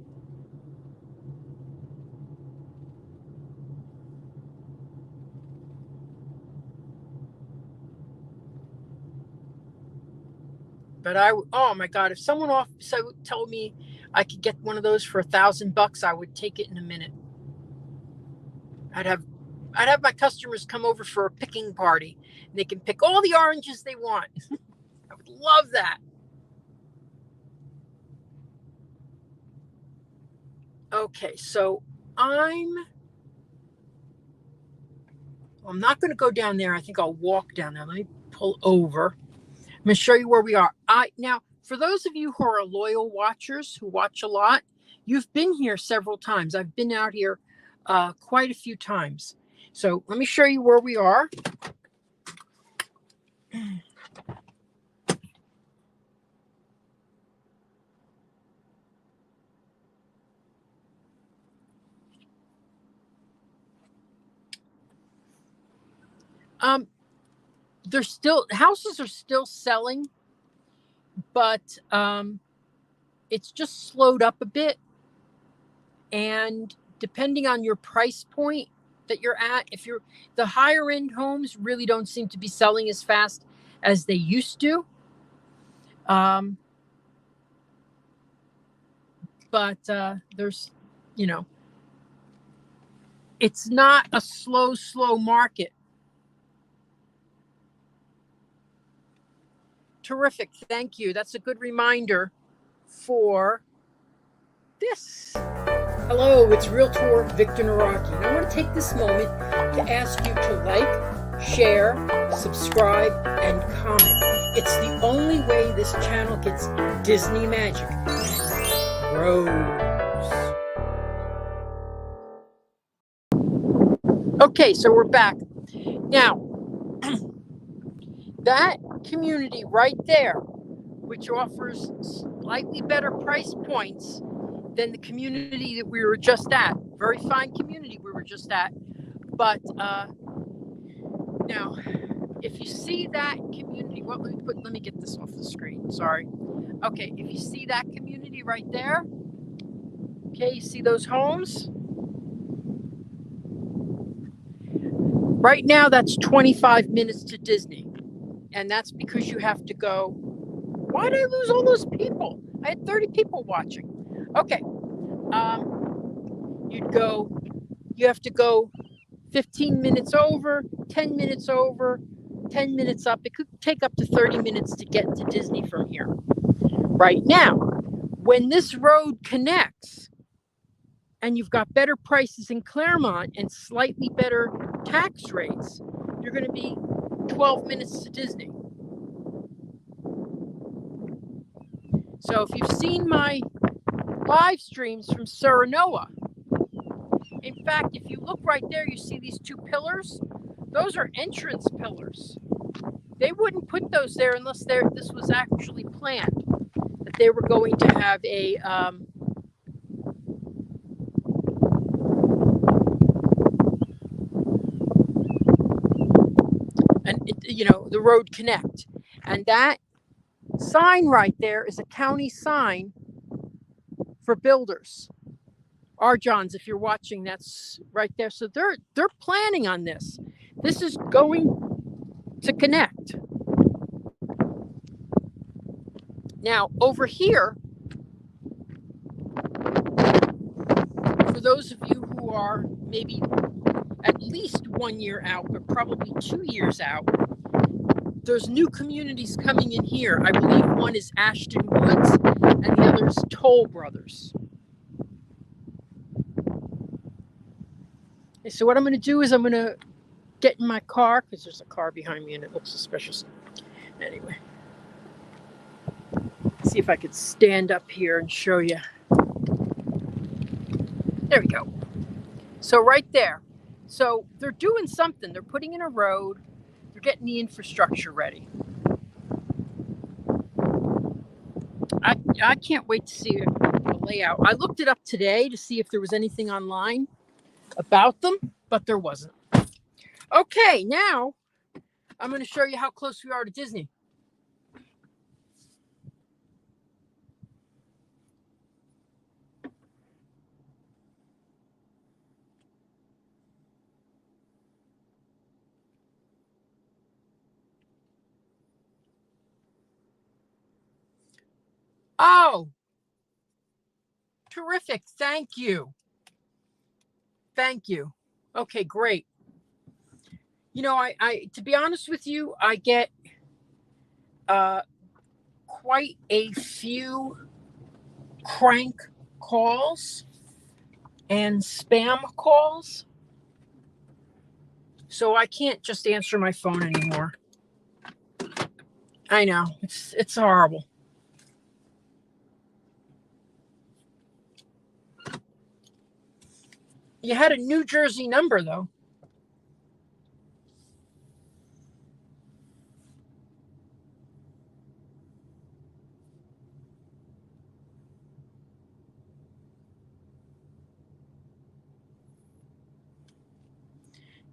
Speaker 1: But oh my God, if someone told me I could get one of those for $1,000, I would take it in a minute. I'd have my customers come over for a picking party, and they can pick all the oranges they want. I would love that. Okay, so I'm not going to go down there. I think I'll walk down there. Let me pull over. I'm going to show you where we are. Now, for those of you who are loyal watchers who watch a lot, you've been here several times. I've been out here quite a few times. So let me show you where we are. Houses are still selling, but it's just slowed up a bit. And depending on your price point that you're at, the higher end homes really don't seem to be selling as fast as they used to. But there's, it's not a slow market. Terrific. Thank you. That's a good reminder for this. Hello, it's Realtor Victor Naraki. And I want to take this moment to ask you to like, share, subscribe, and comment. It's the only way this channel gets Disney magic grows. Okay, so we're back. Now, that community right there, which offers slightly better price points than the community that we were just at, very fine community we were just at. But now, if you see that community, let me get this off the screen. Sorry. Okay, if you see that community right there, okay, you see those homes? Right now, that's 25 minutes to Disney. And that's because you have to go. Why did I lose all those people? I had 30 people watching. Okay. You have to go 15 minutes over, 10 minutes over, 10 minutes up. It could take up to 30 minutes to get to Disney from here. Right now, when this road connects and you've got better prices in Claremont and slightly better tax rates, you're going to be 12 minutes to Disney. So if you've seen my live streams from Serenoa, in fact, if you look right there, you see these two pillars. Those are entrance pillars. They wouldn't put those there unless this was actually planned, that they were going to have a the road connect. And that sign right there is a county sign for builders. John's, if you're watching, that's right there. So they're planning on this. This is going to connect. Now, over here, for those of you who are maybe at least 1 year out, but probably 2 years out, there's new communities coming in here. I believe one is Ashton Woods and the other is Toll Brothers. Okay, so what I'm going to do is I'm going to get in my car, because there's a car behind me and it looks suspicious. Anyway, see if I could stand up here and show you. There we go. So right there. So they're doing something. They're putting in a road. They're getting the infrastructure ready. I can't wait to see the layout. I looked it up today to see if there was anything online about them, but there wasn't. Okay, now I'm going to show you how close we are to Disney. Oh, terrific. Thank you. Thank you. Okay, great. You know, I to be honest with you, I get quite a few crank calls and spam calls. So I can't just answer my phone anymore. I know, it's horrible. You had a New Jersey number, though.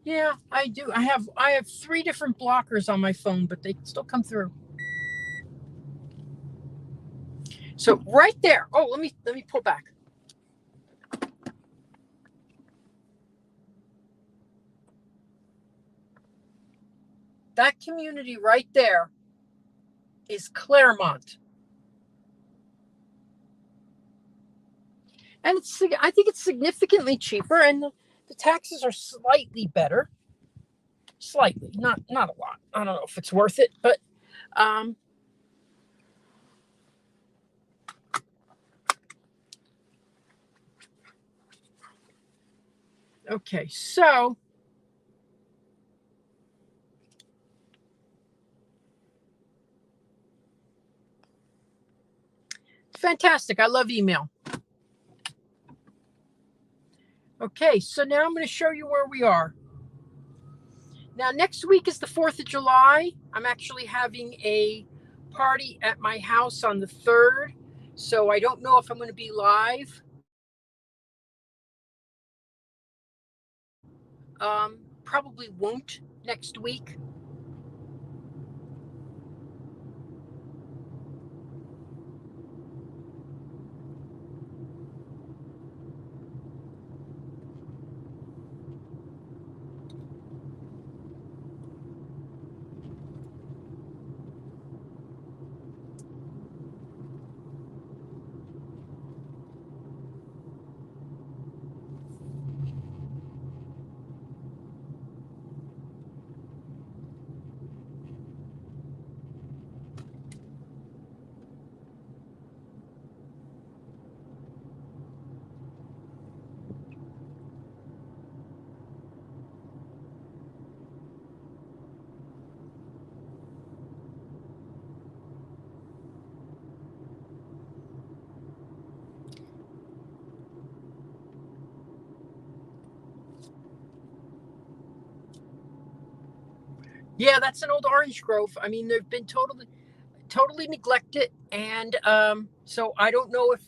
Speaker 1: Yeah, I do. I have 3 different blockers on my phone, but they still come through. So right there. Oh, let me pull back. That community right there is Claremont. And I think it's significantly cheaper, and the taxes are slightly better. Slightly, not a lot. I don't know if it's worth it, but okay, so fantastic. I love email. Okay, so now I'm going to show you where we are. Now, next week is the 4th of July. I'm actually having a party at my house on the 3rd, so I don't know if I'm going to be live. Probably won't next week. Yeah, that's an old orange grove. I mean, they've been totally neglected, and so I don't know if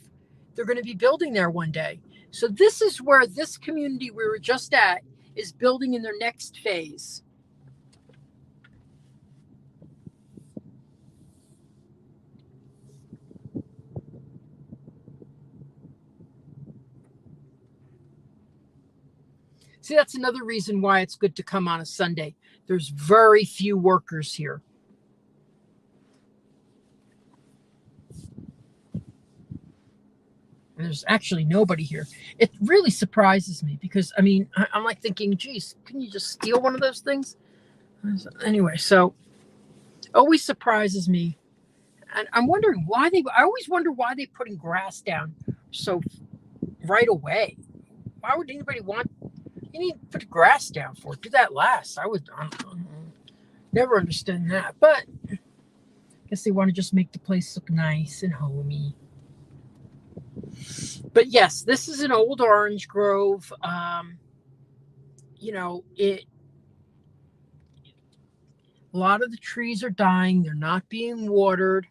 Speaker 1: they're going to be building there one day. So this is where this community we were just at is building in their next phase. See, that's another reason why it's good to come on a Sunday. There's very few workers here. And there's actually nobody here. It really surprises me because, I mean, I'm like thinking, geez, can you just steal one of those things? Anyway, so always surprises me. And I'm wondering why I always wonder why they're putting grass down so right away. Why would anybody want, you need to put grass down for it? Do that last. I never understand that. But I guess they want to just make the place look nice and homey. But yes, this is an old orange grove. You know, a lot of the trees are dying. They're not being watered.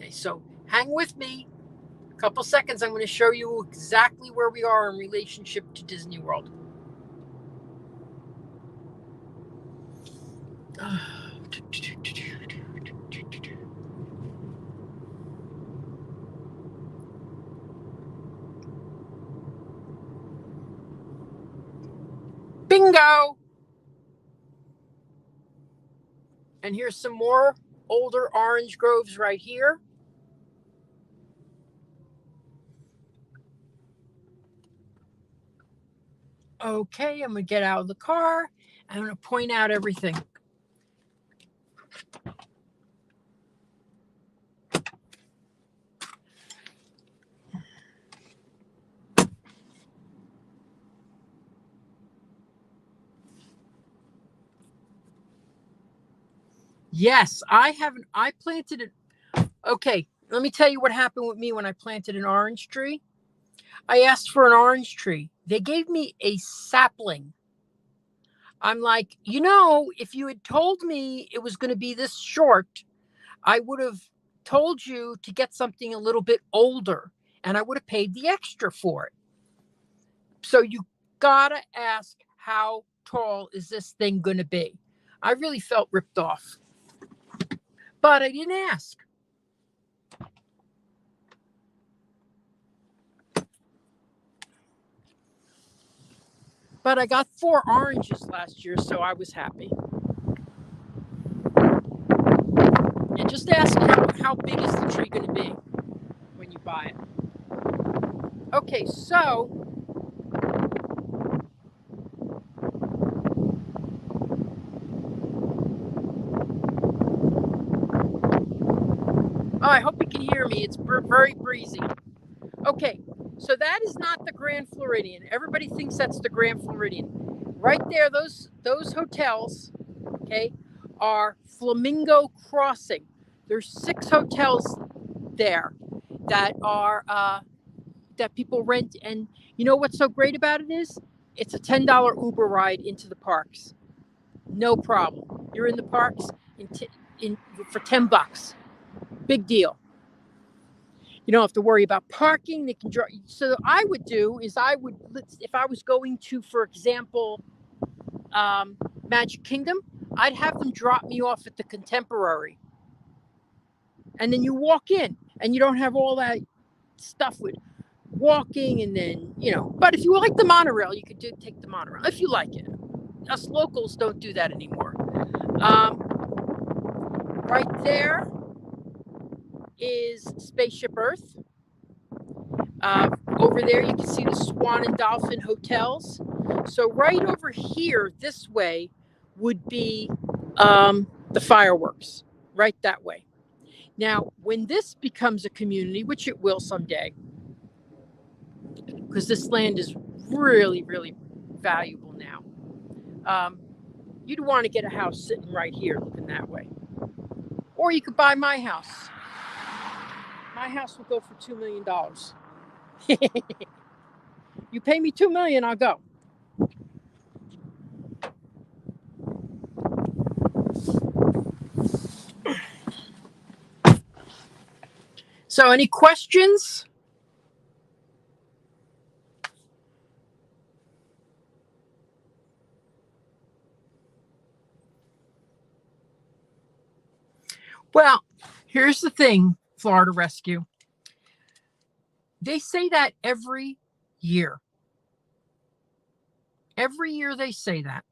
Speaker 1: Okay, so hang with me. A couple seconds, I'm going to show you exactly where we are in relationship to Disney World. Bingo! And here's some more older orange groves right here. Okay, I'm going to get out of the car. I'm going to point out everything. Yes, I planted it. Okay, let me tell you what happened with me when I planted an orange tree. I asked for an orange tree. They gave me a sapling. I'm like, you know, if you had told me it was going to be this short, I would have told you to get something a little bit older and I would have paid the extra for it. So you gotta ask, how tall is this thing going to be? I really felt ripped off, but I didn't ask. But I got 4 oranges last year, so I was happy. And just ask how big is the tree going to be when you buy it. Okay, so I hope you can hear me. It's very breezy. Okay, so that is not the Grand Floridian. Everybody thinks that's the Grand Floridian. Right there, those hotels, okay, are Flamingo Crossing. There's 6 hotels there that are that people rent, and you know what's so great about it is it's a $10 Uber ride into the parks. No problem. You're in the parks for $10. Big deal. You don't have to worry about parking. They can drive. So I would do is if I was going to, for example, Magic Kingdom, I'd have them drop me off at the Contemporary. And then you walk in and you don't have all that stuff with walking and then, you know, but if you like the monorail, you could take the monorail if you like it. Us locals don't do that anymore. Right there is Spaceship Earth. Over there, you can see the Swan and Dolphin hotels. So right over here, this way, would be the fireworks, right that way. Now, when this becomes a community, which it will someday, because this land is really, really valuable now, you'd want to get a house sitting right here looking that way. Or you could buy my house. My house will go for $2 million. You pay me $2 million, I'll go. So any questions? Well, here's the thing, Florida Rescue. They say that every year. Every year they say that.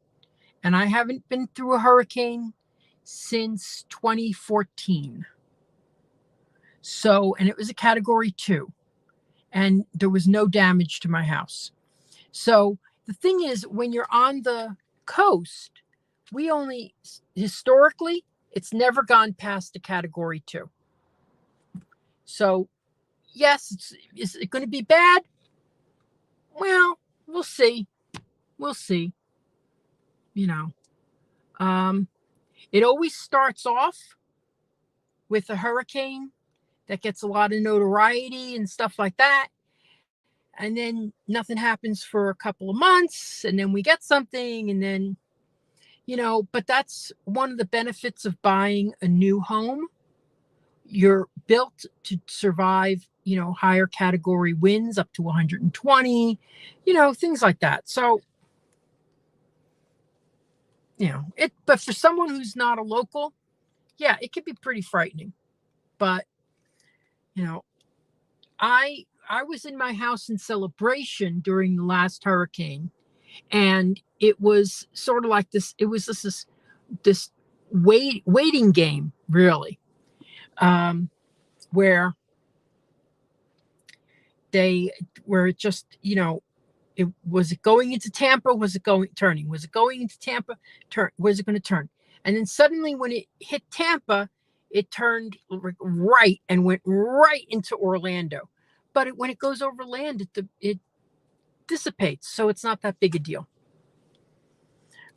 Speaker 1: And I haven't been through a hurricane since 2014. So, and it was a category 2. And there was no damage to my house. So the thing is, when you're on the coast, we only, historically, it's never gone past a category 2. So, yes, is it going to be bad? Well, we'll see. We'll see. You know, it always starts off with a hurricane that gets a lot of notoriety and stuff like that. And then nothing happens for a couple of months, and then we get something, and then, you know, but that's one of the benefits of buying a new home. You're built to survive, you know, higher category winds up to 120, you know, things like that. So, you know, but for someone who's not a local, yeah, it could be pretty frightening. But, you know, I was in my house in Celebration during the last hurricane, and it was sort of like this. It was this waiting game, really, where it just, you know, was it going into Tampa? Was it turning? Was it going into Tampa? Was it going to turn? And then suddenly, when it hit Tampa, it turned right and went right into Orlando. But when it goes over land, it dissipates. So it's not that big a deal.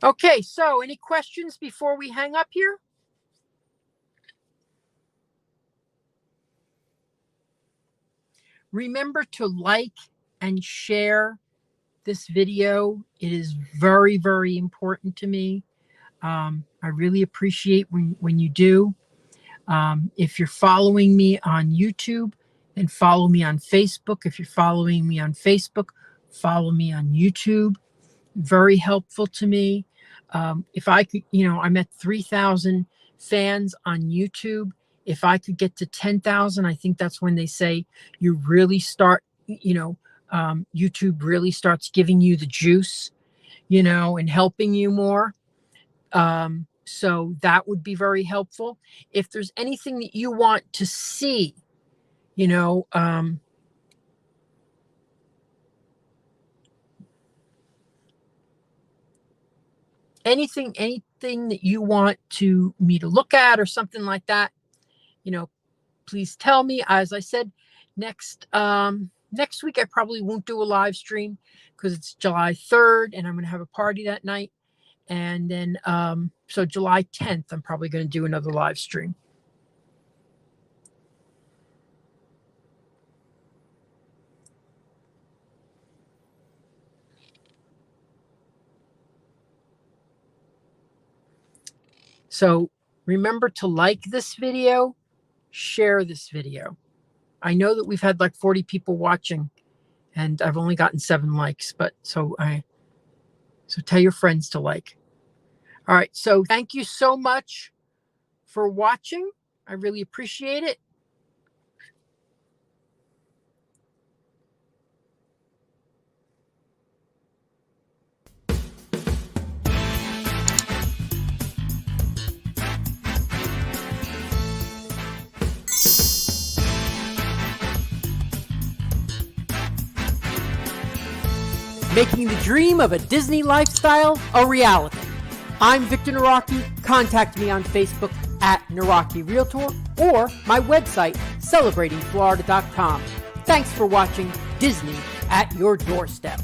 Speaker 1: Okay, so any questions before we hang up here? Remember to like and share this video. It is very, very important to me. I really appreciate when you do. If you're following me on YouTube, then follow me on Facebook. If you're following me on Facebook, follow me on YouTube. Very helpful to me. If I could, you know, I'm at 3,000 fans on YouTube. If I could get to 10,000, I think that's when they say you really start, you know, YouTube really starts giving you the juice, you know, and helping you more. So that would be very helpful. If there's anything that you want to see, you know, anything that you want me to look at or something like that, you know, please tell me. As I said, next week I probably won't do a live stream because it's July 3rd and I'm going to have a party that night. And then, so July 10th, I'm probably going to do another live stream. So remember to like this video, share this video. I know that we've had like 40 people watching and I've only gotten 7 likes, but so tell your friends to like. All right. So thank you so much for watching. I really appreciate it. Making the dream of a Disney lifestyle a reality. I'm Victor Nawrocki. Contact me on Facebook at Nawrocki Realtor or my website, celebratingflorida.com. Thanks for watching Disney at your doorstep.